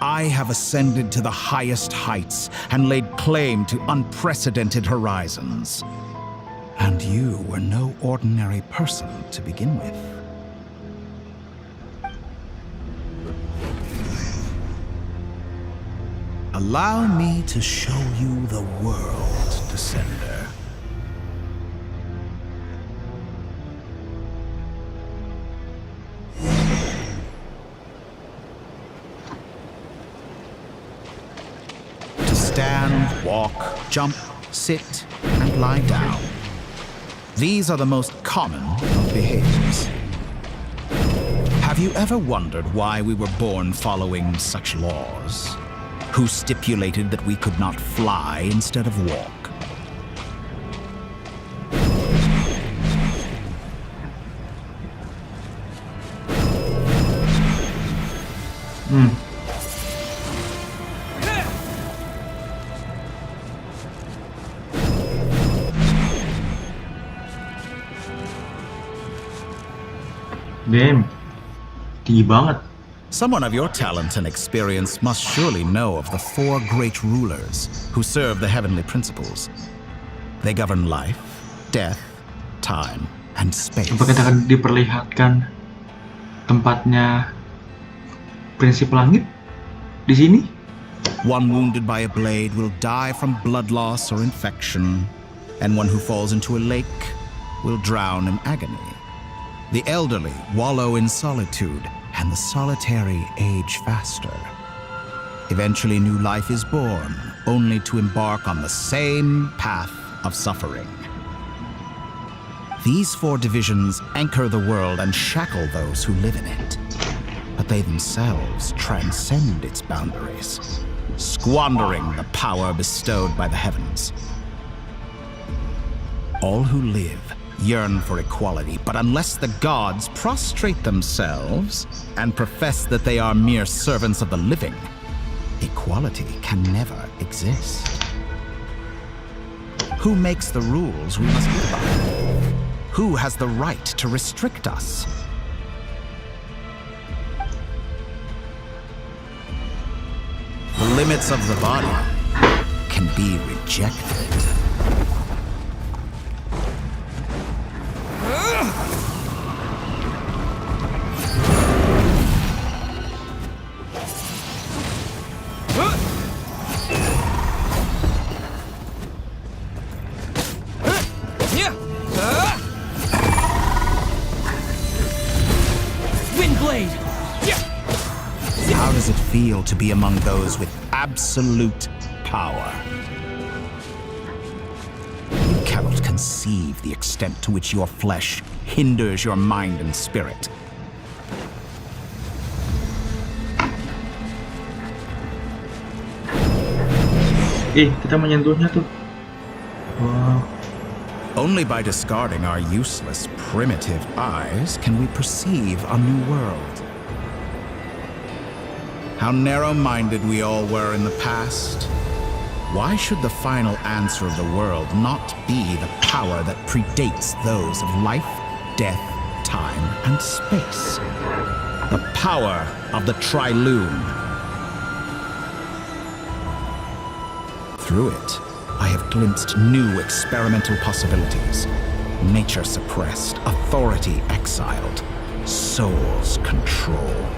I have ascended to the highest heights and laid claim to unprecedented horizons. And you were no ordinary person to begin with. Allow me to show you the world, Descender. To stand, walk, jump, sit, and lie down. These are the most common of behaviors. Have you ever wondered why we were born following such laws? Who stipulated that we could not fly instead of walk? Damn, tinggi banget. Someone of your talent and experience must surely know of the 4 great rulers who serve the heavenly principles. They govern life, death, time, and space. Coba kita akan diperlihatkan tempatnya prinsip langit di sini. One wounded by a blade will die from blood loss or infection, and one who falls into a lake will drown in agony. The elderly wallow in solitude, and the solitary age faster. Eventually, new life is born, only to embark on the same path of suffering. These 4 divisions anchor the world and shackle those who live in it. But they themselves transcend its boundaries, squandering the power bestowed by the heavens. All who live yearn for equality, but unless the gods prostrate themselves and profess that they are mere servants of the living, equality can never exist. Who makes the rules we must live by? Who has the right to restrict us? The limits of the body can be rejected. How does it feel to be among those with absolute power? You cannot conceive the extent to which your flesh hinders your mind and spirit. Kita menyentuhnya tuh. Wow. Only by discarding our useless, primitive eyes can we perceive a new world. How narrow-minded we all were in the past. Why should the final answer of the world not be the power that predates those of life, death, time, and space? The power of the Triloom. Through it, I have glimpsed new experimental possibilities. Nature suppressed, authority exiled, souls controlled.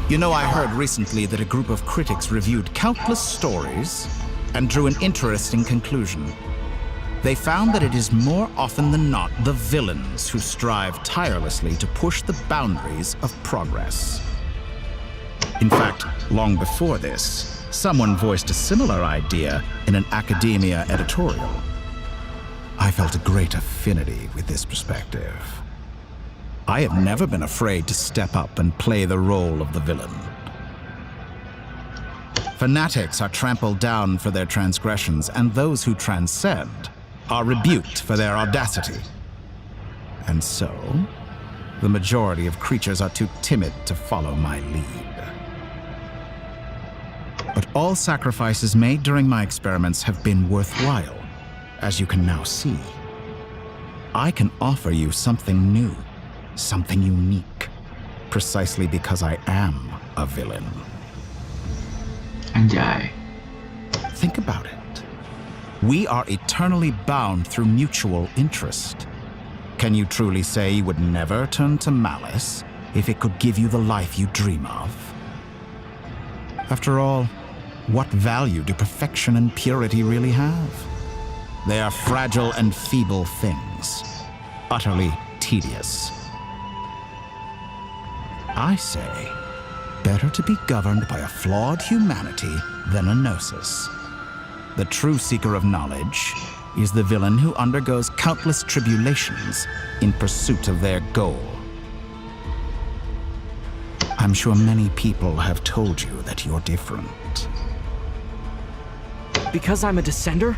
You know, I heard recently that a group of critics reviewed countless stories and drew an interesting conclusion. They found that it is more often than not the villains who strive tirelessly to push the boundaries of progress. In fact, long before this, someone voiced a similar idea in an academia editorial. I felt a great affinity with this perspective. I have never been afraid to step up and play the role of the villain. Fanatics are trampled down for their transgressions, and those who transcend are rebuked for their audacity. And so, the majority of creatures are too timid to follow my lead. But all sacrifices made during my experiments have been worthwhile, as you can now see. I can offer you something new, something unique, precisely because I am a villain. Anjay. Think about it. We are eternally bound through mutual interest. Can you truly say you would never turn to malice if it could give you the life you dream of? After all, what value do perfection and purity really have? They are fragile and feeble things, utterly tedious. I say, better to be governed by a flawed humanity than a gnosis. The true seeker of knowledge is the villain who undergoes countless tribulations in pursuit of their goal. I'm sure many people have told you that you're different. Because I'm a descender?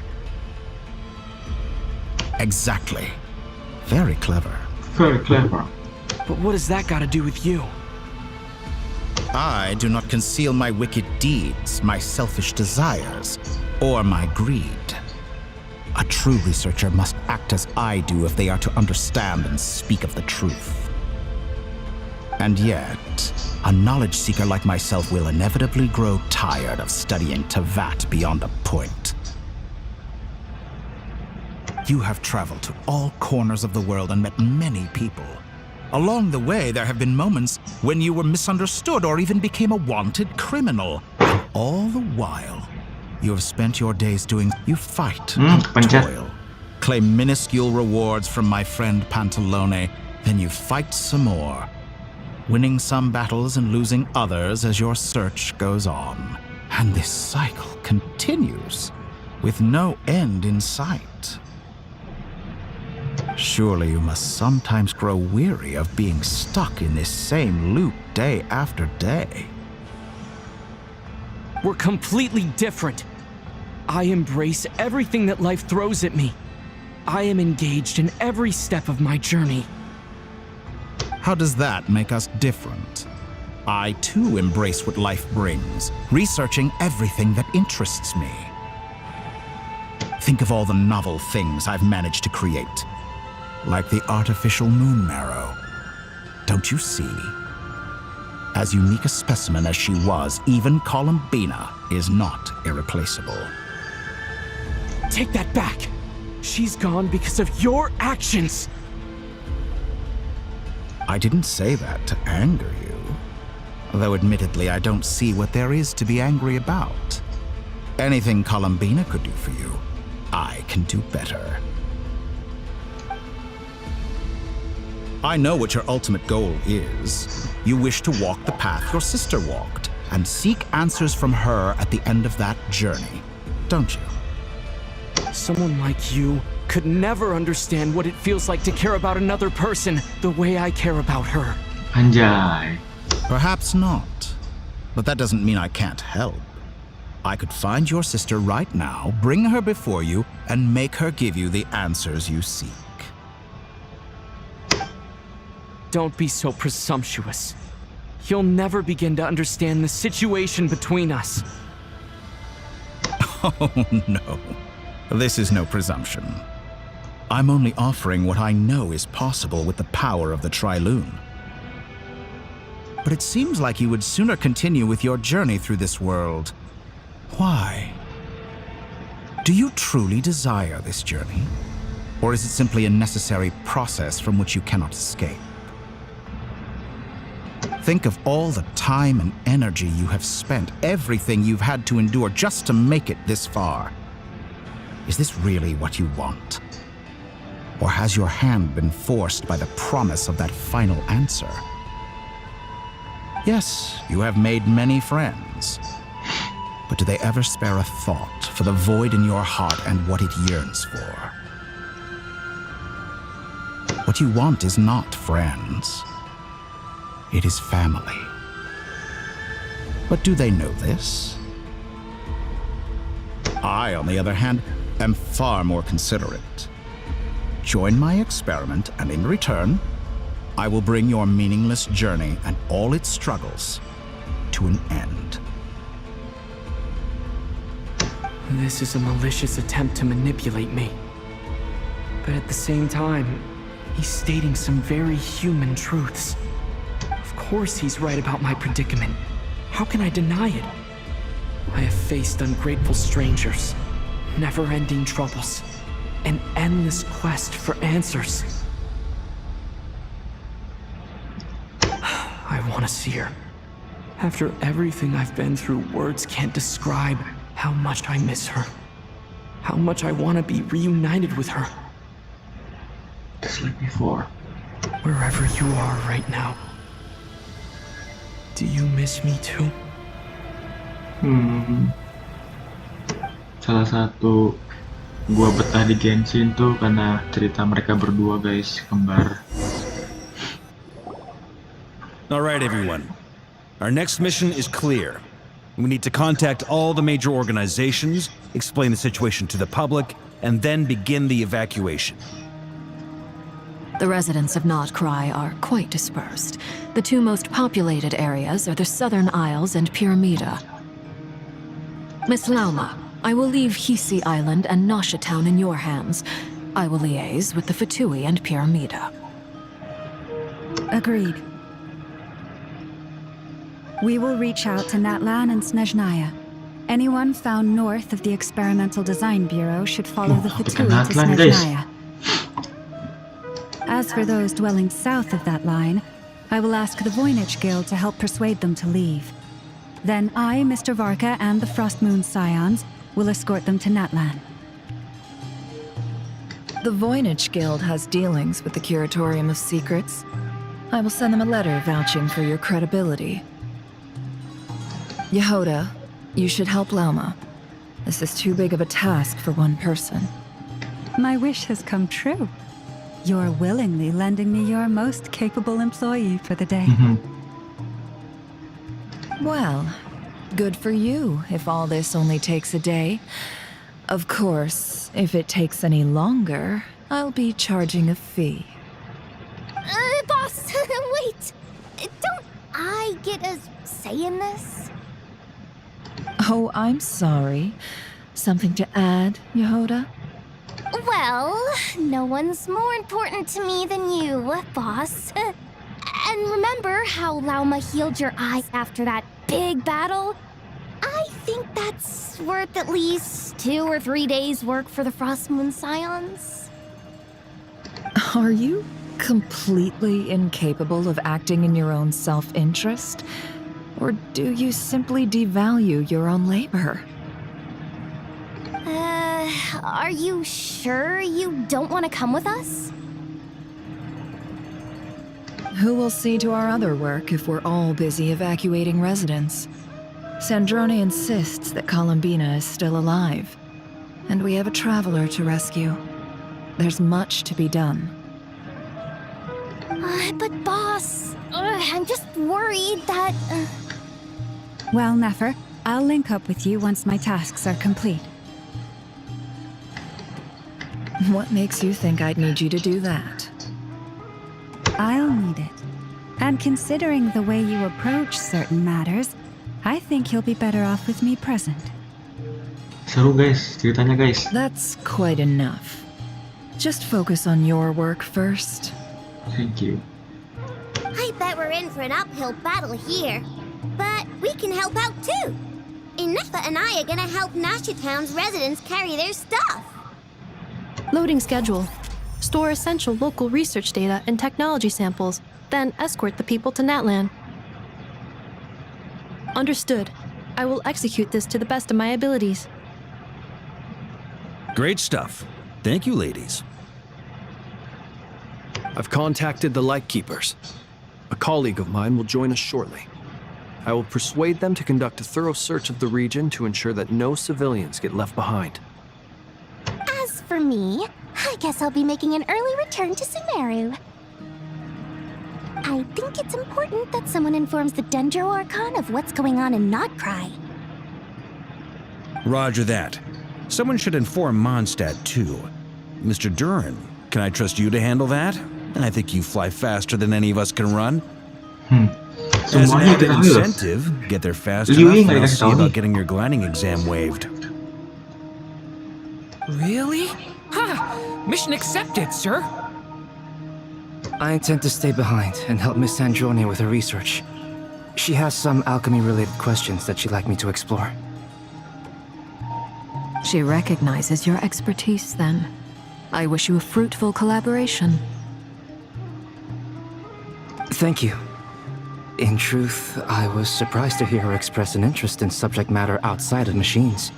Exactly. Very clever. Very clever. But what does that got to do with you? I do not conceal my wicked deeds, my selfish desires, or my greed. A true researcher must act as I do if they are to understand and speak of the truth. And yet, a knowledge seeker like myself will inevitably grow tired of studying Tevat beyond a point. You have traveled to all corners of the world and met many people. Along the way, there have been moments when you were misunderstood or even became a wanted criminal. And all the while, you have spent your days doing... You fight and toil, claim minuscule rewards from my friend Pantalone, then you fight some more, winning some battles and losing others as your search goes on. And this cycle continues, with no end in sight. Surely you must sometimes grow weary of being stuck in this same loop day after day. We're completely different. I embrace everything that life throws at me. I am engaged in every step of my journey. How does that make us different? I too embrace what life brings, researching everything that interests me. Think of all the novel things I've managed to create. Like the artificial moon marrow. Don't you see? As unique a specimen as she was, even Columbina is not irreplaceable. Take that back! She's gone because of your actions! I didn't say that to anger you. Though admittedly, I don't see what there is to be angry about. Anything Columbina could do for you, I can do better. I know what your ultimate goal is. You wish to walk the path your sister walked, and seek answers from her at the end of that journey, don't you? Someone like you could never understand what it feels like to care about another person the way I care about her. Anjay. Perhaps not. But that doesn't mean I can't help. I could find your sister right now, bring her before you, and make her give you the answers you seek. Don't be so presumptuous. You'll never begin to understand the situation between us. Oh, no. This is no presumption. I'm only offering what I know is possible with the power of the Trilune. But it seems like you would sooner continue with your journey through this world. Why? Do you truly desire this journey? Or is it simply a necessary process from which you cannot escape? Think of all the time and energy you have spent, everything you've had to endure just to make it this far. Is this really what you want? Or has your hand been forced by the promise of that final answer? Yes, you have made many friends. But do they ever spare a thought for the void in your heart and what it yearns for? What you want is not friends. It is family. But do they know this? I, on the other hand, am far more considerate. Join my experiment, and in return, I will bring your meaningless journey and all its struggles to an end. This is a malicious attempt to manipulate me. But at the same time, he's stating some very human truths. Of course he's right about my predicament. How can I deny it? I have faced ungrateful strangers, never-ending troubles, an endless quest for answers. I want to see her. After everything I've been through, words can't describe how much I miss her. How much I want to be reunited with her. Just like before. Wherever you are right now. Do you miss me too? Salah satu gua betah di Genshin tuh karena cerita mereka berdua, guys, kembar. All right, everyone. Our next mission is clear. We need to contact all the major organizations, explain the situation to the public, and then begin the evacuation. The residents of Notcry are quite dispersed. The two most populated areas are the Southern Isles and Pyramida. Miss Lauma, I will leave Hisi Island and Nasha Town in your hands. I will liaise with the Fatui and Pyramida. Agreed. We will reach out to Natlan and Snezhnaya. Anyone found north of the Experimental Design Bureau should follow the Fatui to Snezhnaya. As for those dwelling south of that line, I will ask the Voynich Guild to help persuade them to leave. Then I, Mr. Varka, and the Frostmoon Scions will escort them to Natlan. The Voynich Guild has dealings with the Curatorium of Secrets. I will send them a letter vouching for your credibility. Yehoda, you should help Lauma. This is too big of a task for one person. My wish has come true. You're willingly lending me your most capable employee for the day. Well, good for you if all this only takes a day. Of course, if it takes any longer, I'll be charging a fee. Boss, wait! Don't I get a say in this? Oh, I'm sorry. Something to add, Yehoda? Well, no one's more important to me than you, boss. And remember how Lauma healed your eyes after that big battle? I think that's worth at least 2 or 3 days' work for the Frostmoon Scions. Are you completely incapable of acting in your own self-interest? Or do you simply devalue your own labor? Are you sure you don't want to come with us? Who will see to our other work if we're all busy evacuating residents? Sandrone insists that Columbina is still alive, and we have a traveler to rescue. There's much to be done. But boss, I'm just worried that... Well, Nefer, I'll link up with you once my tasks are complete. What makes you think I'd need you to do that? I'll need it. And considering the way you approach certain matters, I think you'll be better off with me present. Seru, guys, ceritanya, guys. That's quite enough. Just focus on your work first. Thank you. I bet we're in for an uphill battle here. But we can help out too. Inefa and I are gonna help Nasha Town's residents carry their stuff. Loading schedule. Store essential local research data and technology samples, then escort the people to Natlan. Understood. I will execute this to the best of my abilities. Great stuff. Thank you, ladies. I've contacted the Lightkeepers. A colleague of mine will join us shortly. I will persuade them to conduct a thorough search of the region to ensure that no civilians get left behind. As for me, I guess I'll be making an early return to Sumeru. I think it's important that someone informs the Dendro Archon of what's going on in Notcry. Roger that. Someone should inform Mondstadt, too. Mr. Duran, can I trust you to handle that? I think you fly faster than any of us can run. As an Semuanya added diketahui loh. incentive, get there fast Liu enough Ying and nggak I'll dikasih see tahu about nih. getting your gliding exam waived. Really? Ha! Mission accepted, sir. I intend to stay behind and help Miss Sandrone with her research. She has some alchemy-related questions that she'd like me to explore. She recognizes your expertise then. I wish you a fruitful collaboration. Thank you. In truth, I was surprised to hear her express an interest in subject matter outside of machines.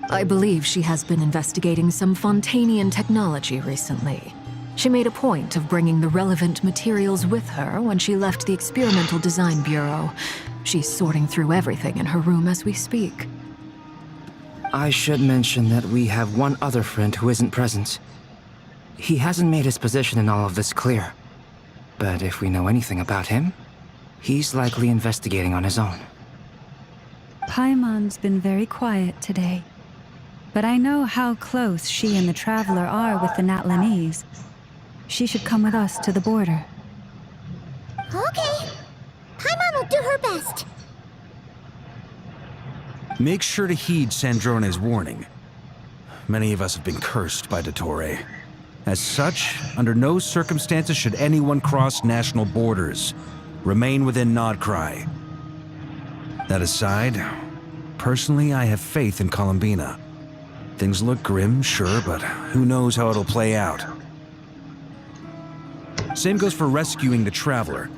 I believe she has been investigating some Fontanian technology recently. She made a point of bringing the relevant materials with her when she left the Experimental Design Bureau. She's sorting through everything in her room as we speak. I should mention that we have one other friend who isn't present. He hasn't made his position in all of this clear. But if we know anything about him, he's likely investigating on his own. Paimon's been very quiet today. But I know how close she and the Traveler are with the Natlanese. She should come with us to the border. Okay. Paimon will do her best. Make sure to heed Sandrone's warning. Many of us have been cursed by Dottore. As such, under no circumstances should anyone cross national borders. Remain within Nodcry. That aside, personally I have faith in Columbina. Things look grim, sure, but who knows how it'll play out. Same goes for rescuing the Traveler.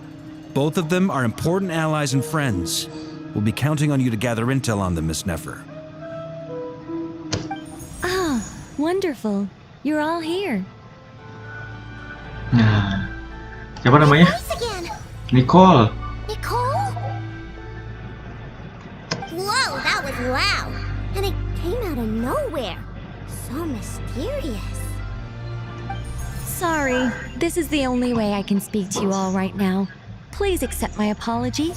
Both of them are important allies and friends. We'll be counting on you to gather intel on them, Miss Nefer. Ah, wonderful. You're all here. Nah, siapa namanya? Voice again. Nicole. Nicole? Whoa, that was loud. And it came out of nowhere. So mysterious. Sorry, this is the only way I can speak to you all right now. Please accept my apology.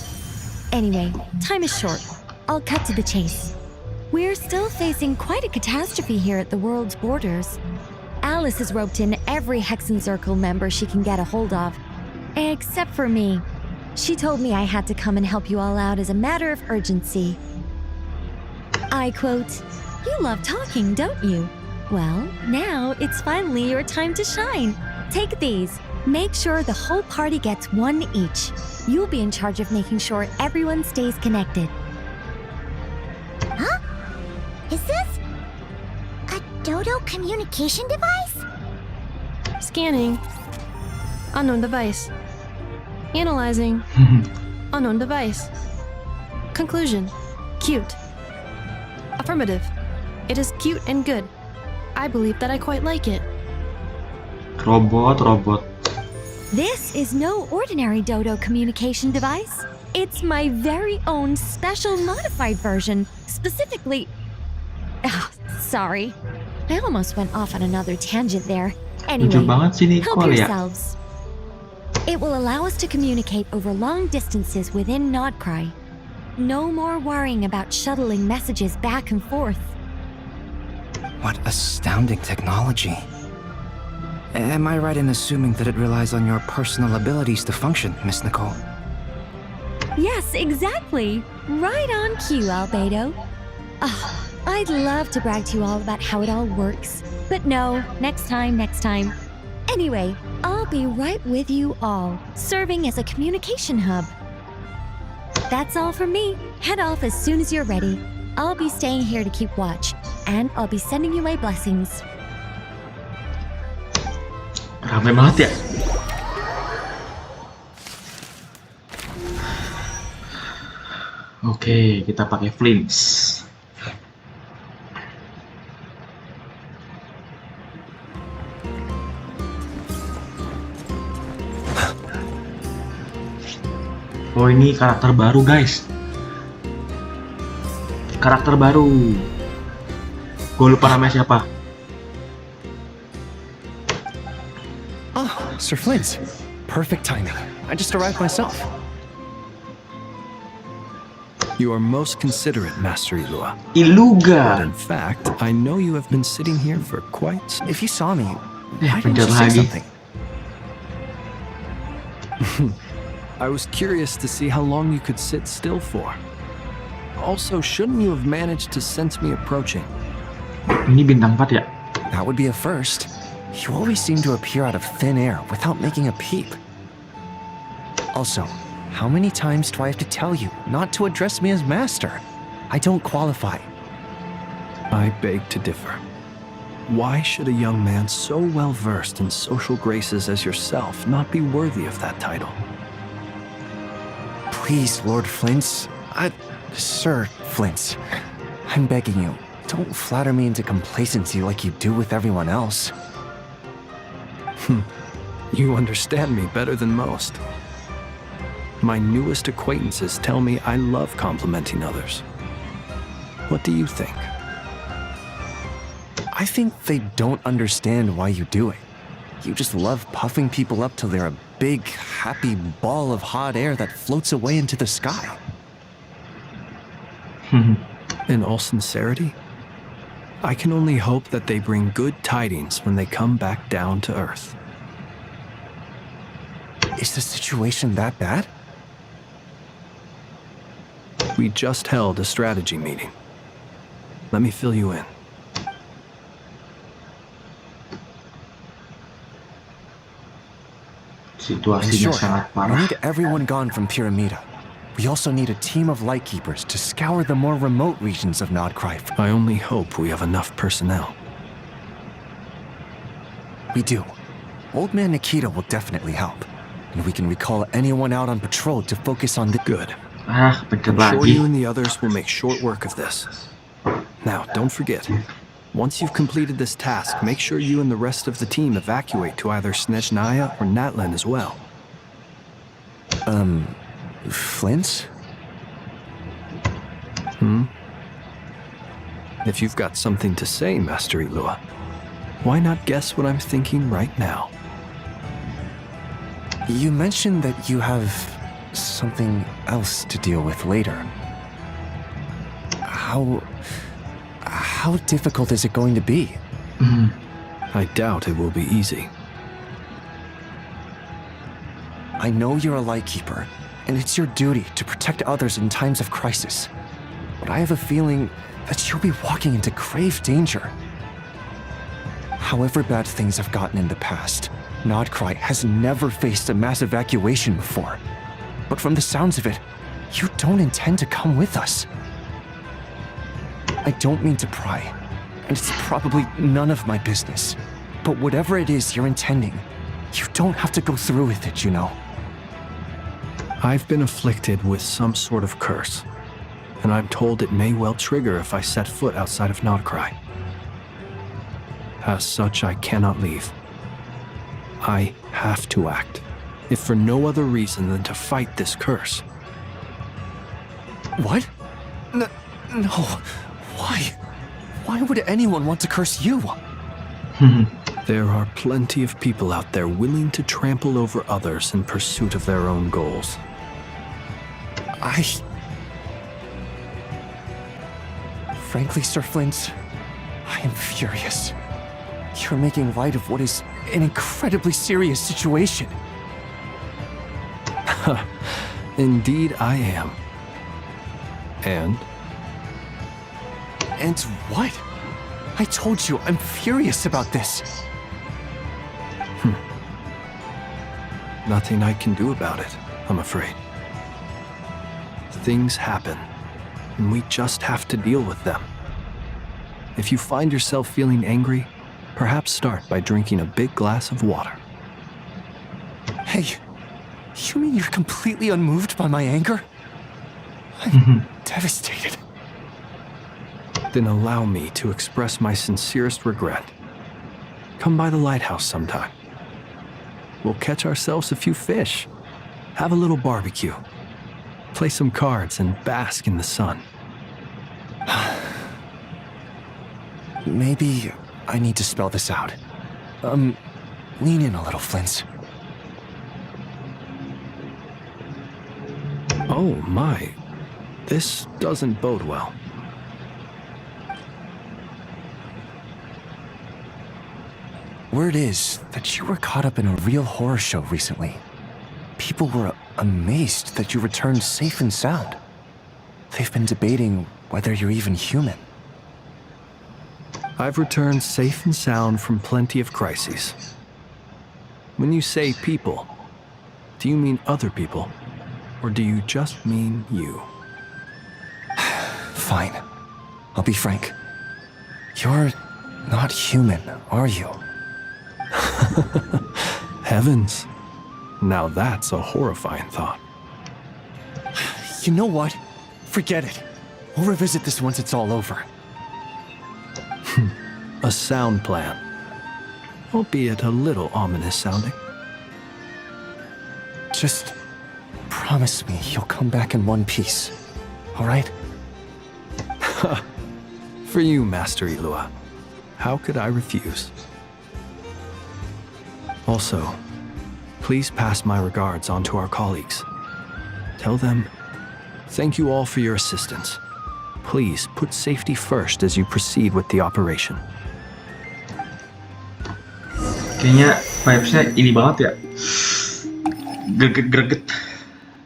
Anyway, time is short. I'll cut to the chase. We're still facing quite a catastrophe here at the world's borders. Alice has roped in every Hexen Circle member she can get a hold of. Except for me. She told me I had to come and help you all out as a matter of urgency. I quote, "You love talking, don't you? Well, now it's finally your time to shine. Take these. Make sure the whole party gets one each. You'll be in charge of making sure everyone stays connected." Huh? Is this a Dodo communication device? Scanning. Unknown device. Analyzing. Unknown device. Conclusion. Cute. Affirmative. It is cute and good. I believe that I quite like it. Robot. This is no ordinary Dodo communication device. It's my very own special modified version, specifically... Oh, sorry. I almost went off on another tangent there. Lucu Anyway, banget sih help Nicole ya. yourselves. It will allow us to communicate over long distances within Nodcry. No more worrying about shuttling messages back and forth. What astounding technology. Am I right in assuming that it relies on your personal abilities to function, Miss Nicole? Yes, exactly. Right on cue, Albedo. I'd love to brag to you all about how it all works. But no, next time. Anyway, I'll be right with you all, serving as a communication hub. That's all from me. Head off as soon as you're ready. I'll be staying here to keep watch, and I'll be sending you my blessings. Rame banget ya. Oke, kita pakai flints. Oh, ini karakter baru, guys. Karakter baru. Gue lupa namanya siapa. Ah, Sir Flint. Perfect timing. I just arrived myself. You are most considerate, Master Ilua. But Iluga. in fact, I know you have been sitting here for quite some... If you saw me, Ya, why didn't bentar you say lagi. something? I was curious to see how long you could sit still for. Also, shouldn't you have managed to sense me approaching? Ini bintang 4 ya? That would be a first. You always seem to appear out of thin air without making a peep. Also, how many times do I have to tell you not to address me as master? I don't qualify. I beg to differ. Why should a young man so well versed in social graces as yourself not be worthy of that title? Please, Lord Flint. Sir Flint. I'm begging you, don't flatter me into complacency like you do with everyone else. You understand me better than most. My newest acquaintances tell me I love complimenting others. What do you think? I think they don't understand why you do it. You just love puffing people up till they're a big, happy ball of hot air that floats away into the sky. In all sincerity, I can only hope that they bring good tidings when they come back down to Earth. Is the situation that bad? We just held a strategy meeting. Let me fill you in. In Situasinya short, sangat we parah. need everyone gone from Pyramida. We also need a team of lightkeepers to scour the more remote regions of Nodkreif. I only hope we have enough personnel. We do. Old Man Nikita will definitely help. And we can recall anyone out on patrol to focus on the... Good. Ah, bentar I'm sure lagi. you and the others will make short work of this. Now, don't forget, once you've completed this task, make sure you and the rest of the team evacuate to either Snezhnaya or Natlan as well. Flint? If you've got something to say, Master Ilua, why not guess what I'm thinking right now? You mentioned that you have something else to deal with later. How difficult is it going to be? I doubt it will be easy. I know you're a lightkeeper, and it's your duty to protect others in times of crisis. But I have a feeling that you'll be walking into grave danger. However bad things have gotten in the past, Nodkreif has never faced a mass evacuation before. But from the sounds of it, you don't intend to come with us. I don't mean to pry, and it's probably none of my business. But whatever it is you're intending, you don't have to go through with it, you know. I've been afflicted with some sort of curse, and I'm told it may well trigger if I set foot outside of Nodkreif. As such, I cannot leave. I have to act, if for no other reason than to fight this curse. What? No. Why? Why would anyone want to curse you? There are plenty of people out there willing to trample over others in pursuit of their own goals. Frankly, Sir Flint, I am furious. You're making light of what is an incredibly serious situation. Indeed, I am. And what? I told you, I'm furious about this. Nothing I can do about it, I'm afraid. Things happen, and we just have to deal with them. If you find yourself feeling angry, perhaps start by drinking a big glass of water. Hey, you mean you're completely unmoved by my anger? I'm devastated. Then allow me to express my sincerest regret. Come by the lighthouse sometime. We'll catch ourselves a few fish, have a little barbecue, play some cards, and bask in the sun. Maybe I need to spell this out. Lean in a little, Flint. Oh my. This doesn't bode well. Word is that you were caught up in a real horror show recently. People were amazed that you returned safe and sound. They've been debating whether you're even human. I've returned safe and sound from plenty of crises. When you say people, do you mean other people? Or do you just mean you? Fine. I'll be frank. You're not human, are you? Heavens. Now that's a horrifying thought. You know what? Forget it. We'll revisit this once it's all over. A sound plan. Albeit a little ominous sounding. Just promise me you'll come back in one piece, all right? For you, Master Ilua. How could I refuse? Also, please pass my regards on to our colleagues. Tell them, thank you all for your assistance. Please put safety first as you proceed with the operation. Kayaknya vibes-nya ini banget ya.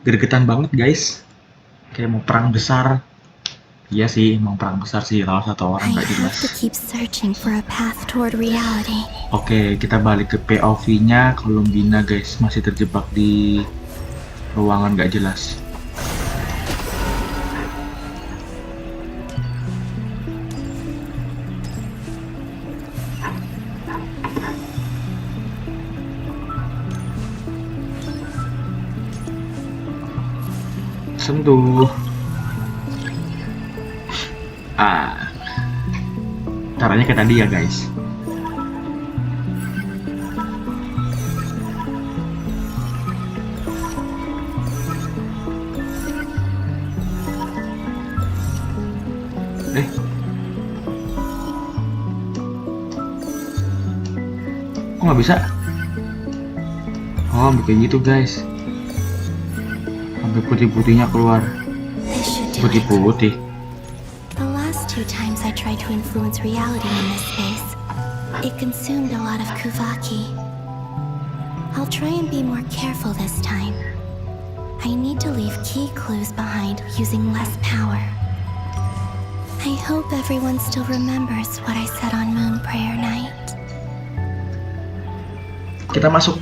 Gregetan banget guys. Kayak mau perang besar. Iya sih, mau perang besar sih. Lawan satu orang nggak jelas. Oke, kita balik ke POV-nya Columbina guys. Masih terjebak di ruangan nggak jelas. Sentuh. Caranya kayak tadi ya guys. Kok nggak bisa? Oh, kayak gitu guys. Sampai putih-putihnya keluar. Putih-putih. The last 2 times I tried to influence reality in this space, it consumed a lot of Kuvaki. I'll try and be more careful this time. I need to leave key clues behind using less power. I hope everyone still remembers what I said on Moon Prayer Night. Kita masuk.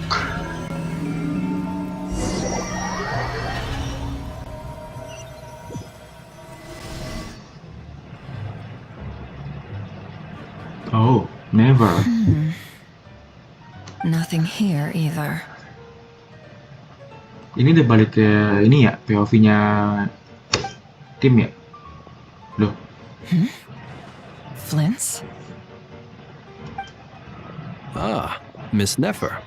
Oh, never. Nothing here either. Ini udah balik ke ini ya, POV-nya tim ya? Loh. Flint's? Ah, Miss Nefer.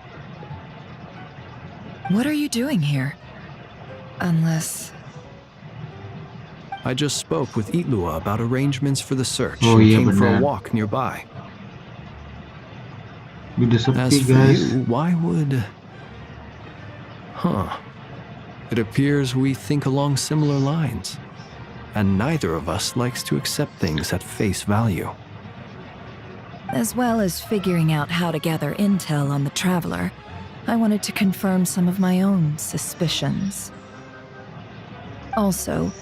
What are you doing here? Unless... I just spoke with Ilua about arrangements for the search and came for a benar. walk nearby. Udah sepi, As for guys. you, why would... Huh. It appears we think along similar lines. And neither of us likes to accept things at face value. As well as figuring out how to gather intel on the Traveler, I wanted to confirm some of my own suspicions. Also,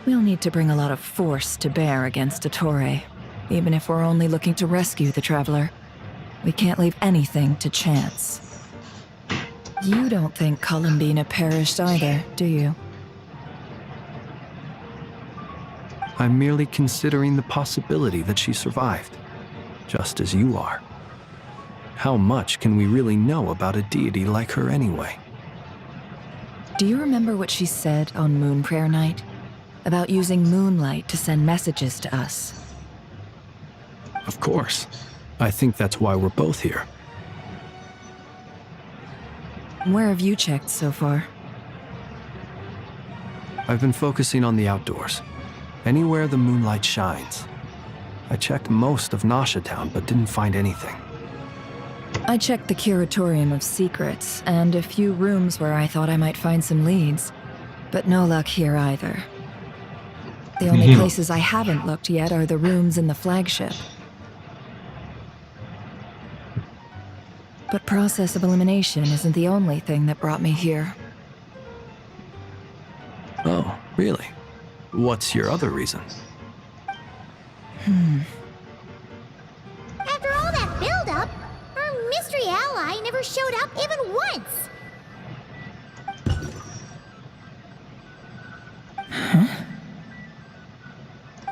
we'll need to bring a lot of force to bear against Ettore, even if we're only looking to rescue the Traveler. We can't leave anything to chance. You don't think Columbina perished either, do you? I'm merely considering the possibility that she survived, just as you are. How much can we really know about a deity like her anyway? Do you remember what she said on Moon Prayer Night? About using moonlight to send messages to us? Of course. I think that's why we're both here. Where have you checked so far? I've been focusing on the outdoors. Anywhere the moonlight shines. I checked most of Nasha Town, but didn't find anything. I checked the Curatorium of Secrets and a few rooms where I thought I might find some leads, but no luck here either. The only places I haven't looked yet are the rooms in the flagship. But process of elimination isn't the only thing that brought me here. Oh, really? What's your other reason? After all that build-up, our mystery ally never showed up even once. Huh?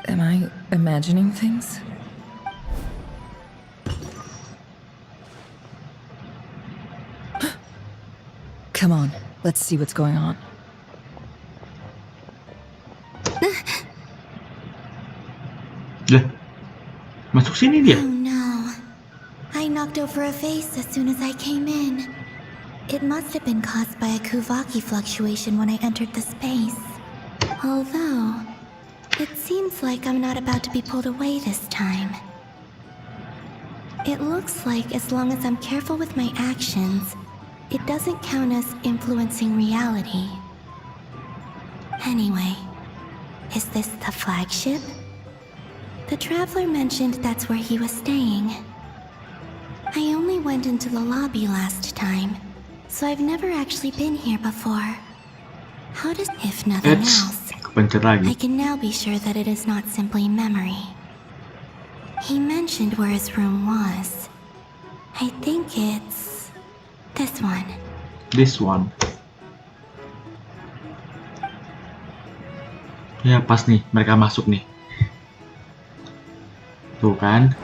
Am I imagining things? Come on, let's see what's going on. Lah, masuk sini dia. Oh no. I knocked over a vase as soon as I came in. It must have been caused by a Kuvaki fluctuation when I entered the space. Although, it seems like I'm not about to be pulled away this time. It looks like as long as I'm careful with my actions, it doesn't count as influencing reality. Anyway, is this the flagship? The Traveler mentioned that's where he was staying. I only went into the lobby last time, so I've never actually been here before. How does, if nothing else, I can now be sure that it is not simply memory. He mentioned where his room was. I think it's this one. This one. Ya pas nih, mereka masuk nih. Tuh kan.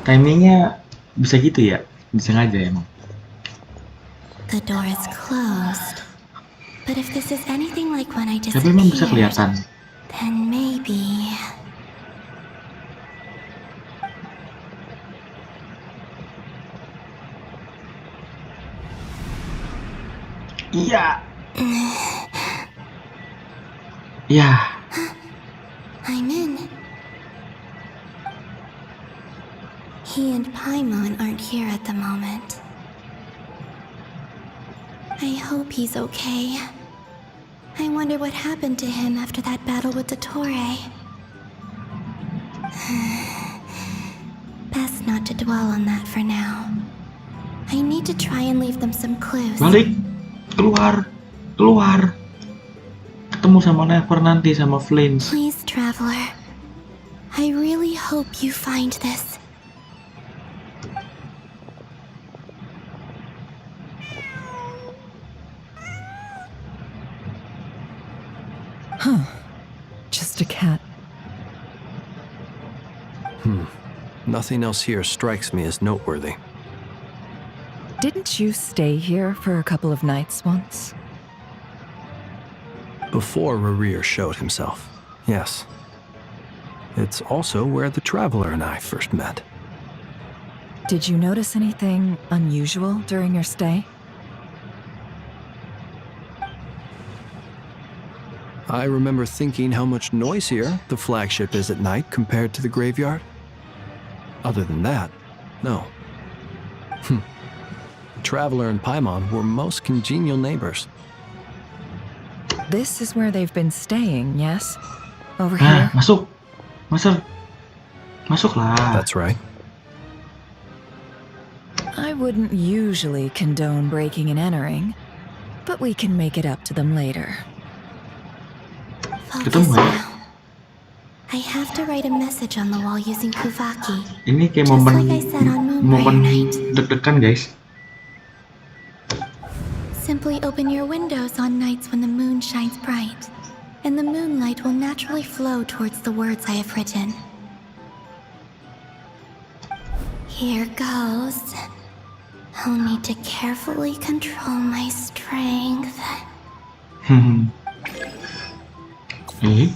Timingnya bisa gitu ya, disengaja emang. The door is closed. But if this is anything like when I Tapi emang bisa disappeared, kelihatan. then maybe... Iya. Iya. I'm in. He and Paimon aren't here at the moment. I hope he's okay. I wonder what happened to him after that battle with Dottore. Best not to dwell on that for now. I need to try and leave them some clues. Balik. Keluar. Keluar. Ketemu sama Never nanti sama Flames. Please, Traveler. I really hope you find this. Huh. Just a cat. Nothing else here strikes me as noteworthy. Didn't you stay here for a couple of nights once? Before Rerir showed himself, yes. It's also where the Traveler and I first met. Did you notice anything unusual during your stay? I remember thinking how much noisier the flagship is at night compared to the graveyard. Other than that, no. The Traveler and Paimon were most congenial neighbors. This is where they've been staying, yes? Over Ah, here? masuk. Masuk. Masuklah. That's right. I wouldn't usually condone breaking and entering, but we can make it up to them later. Ketemu ya. I have to write a message on the wall using Kuvaki. Ini kayak Just momen like I said on Moonbriar Night. deg-degan guys. Simply open your windows on nights when the moon shines bright, and the moonlight will naturally flow towards the words I have written. Here goes. I'll need to carefully control my strength. Eh?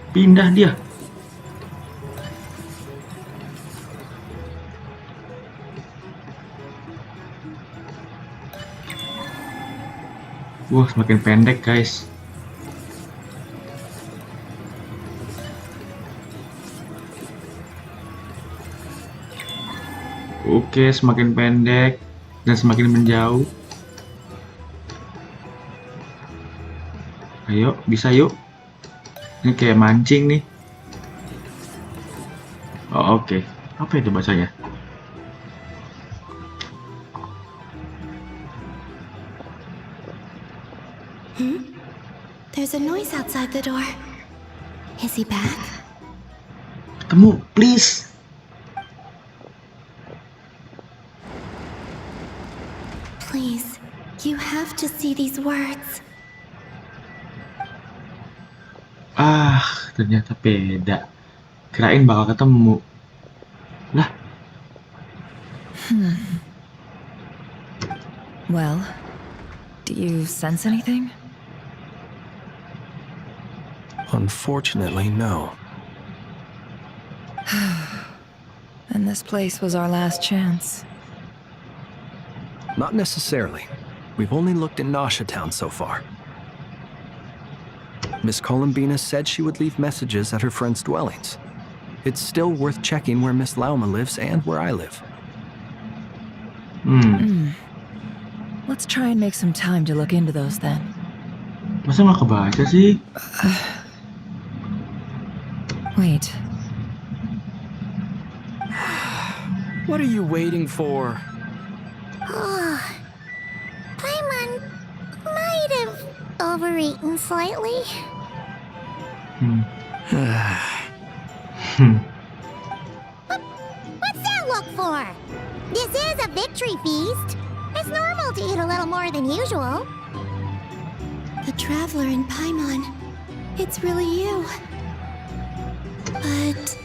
Pindah dia. Wah, semakin pendek, guys. Oke, semakin pendek dan semakin menjauh. Ayo, bisa yuk. Ini kayak mancing nih. Oh, oke. Apa itu bahasanya? There's a noise outside the door. Is he back? Ketemu, please. Please, you have to see these words. Ah, ternyata beda. Kirain bakal ketemu. Lah, Well, do you sense anything? Unfortunately, no. And this place was our last chance. Not necessarily. We've only looked in Nasha Town so far. Miss Columbina said she would leave messages at her friends' dwellings. It's still worth checking where Miss Lauma lives and where I live. Let's try and make some time to look into those then. masa nggak kebaca sih? Wait. What are you waiting for? Paimon might have overeaten slightly. What's that look for? This is a victory feast. It's normal to eat a little more than usual. The traveler in Paimon. It's really you. But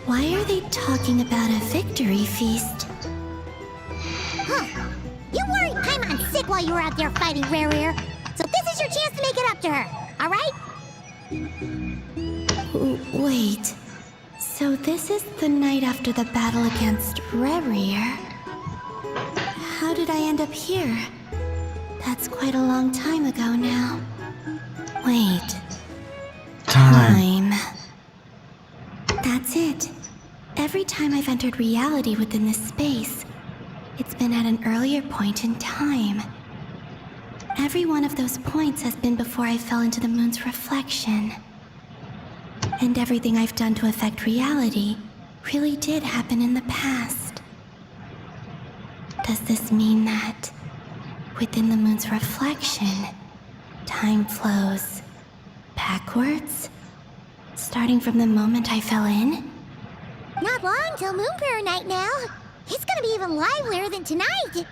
why are they talking about a victory feast? Huh. You worried Paimon sick while you were out there fighting Rare, so this is your chance to make it up to her, alright? Wait. So this is the night after the battle against Rare. How did I end up here? That's quite a long time ago now. Wait. Time. That's it. Every time I've entered reality within this space, it's been at an earlier point in time. Every one of those points has been before I fell into the moon's reflection. And everything I've done to affect reality really did happen in the past. Does this mean that within the moon's reflection, time flows backwards? Starting from the moment I fell in? Not long till Moon Prayer Night now. It's gonna be even livelier than tonight.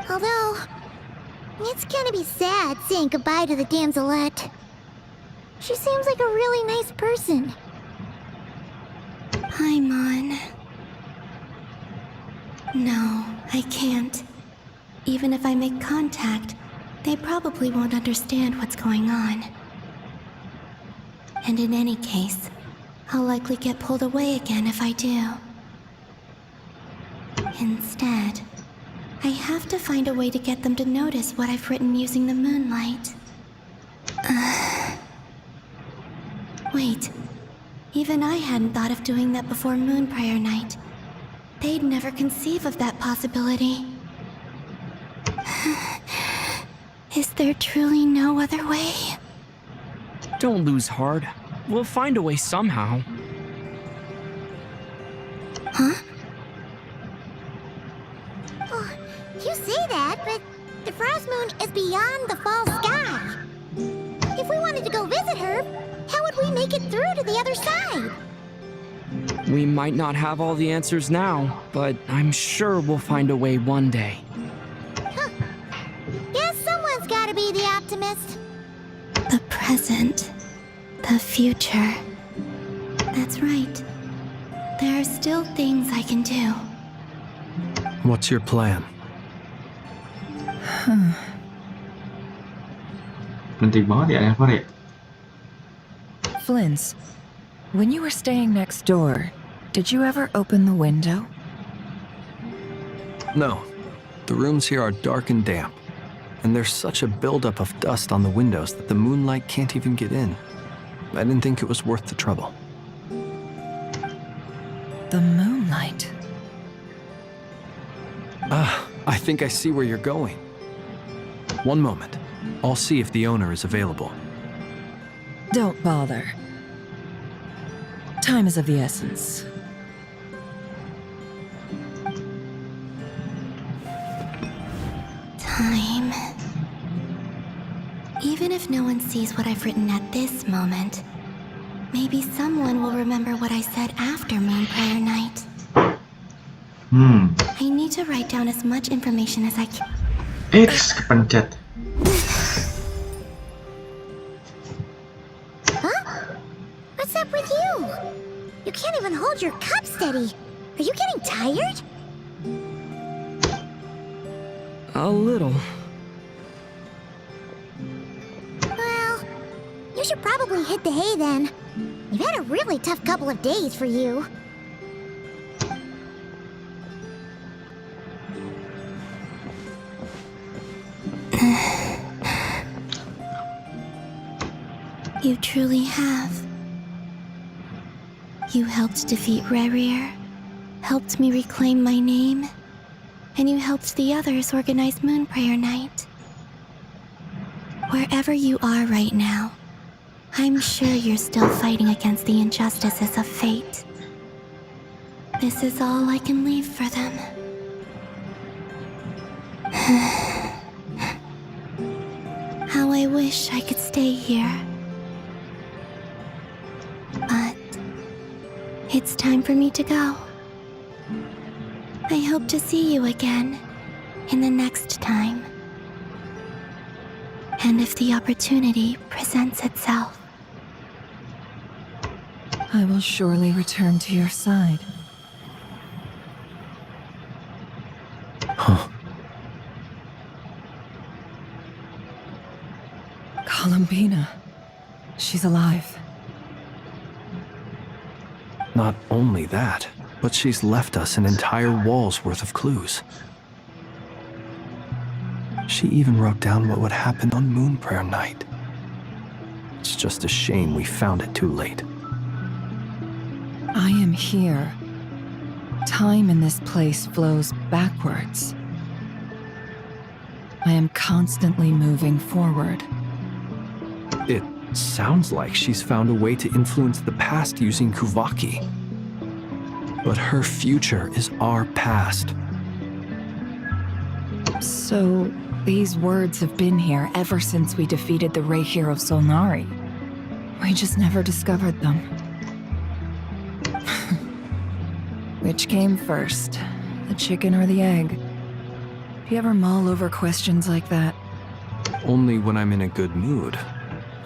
Although, it's gonna be sad saying goodbye to the damselette. She seems like a really nice person. Paimon. No, I can't. Even if I make contact, they probably won't understand what's going on. And in any case, I'll likely get pulled away again if I do. Instead, I have to find a way to get them to notice what I've written using the moonlight. Wait, even I hadn't thought of doing that before Moon Prayer Night. They'd never conceive of that possibility. Is there truly no other way? Don't lose heart. We'll find a way somehow. Huh? Oh, you say that, but the Frost Moon is beyond the fall sky. If we wanted to go visit her, how would we make it through to the other side? We might not have all the answers now, but I'm sure we'll find a way one day. Huh. Guess someone's gotta be the optimist. The present. The future. That's right. There are still things I can do. What's your plan? Penting banget ya, Never ya? Flins, when you were staying next door, did you ever open the window? No. The rooms here are dark and damp. And there's such a buildup of dust on the windows that the moonlight can't even get in. I didn't think it was worth the trouble. The moonlight. I think I see where you're going. One moment. I'll see if the owner is available. Don't bother. Time is of the essence. Time. Even if no one sees what I've written at this moment, maybe someone will remember what I said after Moon Prayer Night. I need to write down as much information as I can. It's kepencet. Huh? What's up with you? You can't even hold your cup steady. Are you getting tired? A little. Well, you should probably hit the hay then. You've had a really tough couple of days for you. You truly have. You helped defeat Rerir, helped me reclaim my name, and you helped the others organize Moon Prayer Night. Wherever you are right now, I'm sure you're still fighting against the injustices of fate. This is all I can leave for them. How I wish I could stay here. But it's time for me to go. I hope to see you again in the next time. And if the opportunity presents itself. I will surely return to your side. Huh. Columbina. She's alive. Not only that, but she's left us an entire wall's worth of clues. She even wrote down what would happen on Moon Prayer Night. It's just a shame we found it too late. I am here. Time in this place flows backwards. I am constantly moving forward. It sounds like she's found a way to influence the past using Kuvaki. But her future is our past. So, these words have been here ever since we defeated the Ray Hero Solnari. We just never discovered them. Which came first, the chicken or the egg? Do you ever mull over questions like that? Only when I'm in a good mood.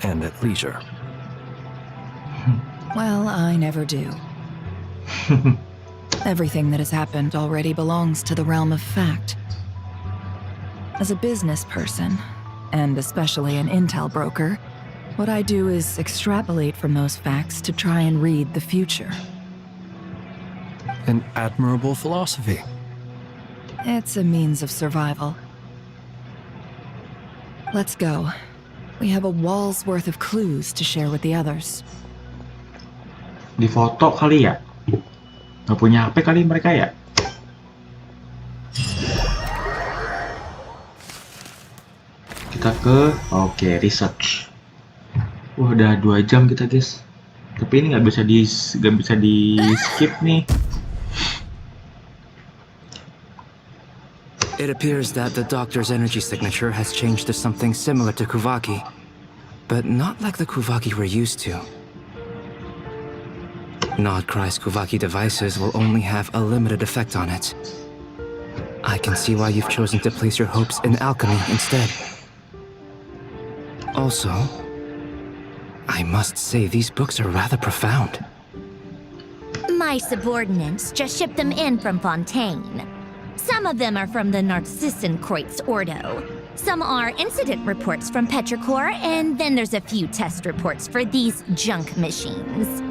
And at leisure. Well, I never do. Everything that has happened already belongs to the realm of fact. As a business person, and especially an intel broker, what I do is extrapolate from those facts to try and read the future. An admirable philosophy. It's a means of survival. Let's go. We have a wall's worth of clues to share with the others. Di foto kali ya? Nggak punya HP kali mereka ya? Kita ke, oke, research. Wah, udah 2 jam kita, guys. Tapi ini nggak bisa di skip nih. It appears that the doctor's energy signature has changed to something similar to Kuvaki, but not like the Kuvaki we're used to. Nodcry's Kuvaki devices will only have a limited effect on it. I can see why you've chosen to place your hopes in alchemy instead. Also, I must say these books are rather profound. My subordinates just shipped them in from Fontaine. Some of them are from the Narcissenkreuz Ordo. Some are incident reports from Petrichor, and then there's a few test reports for these junk machines.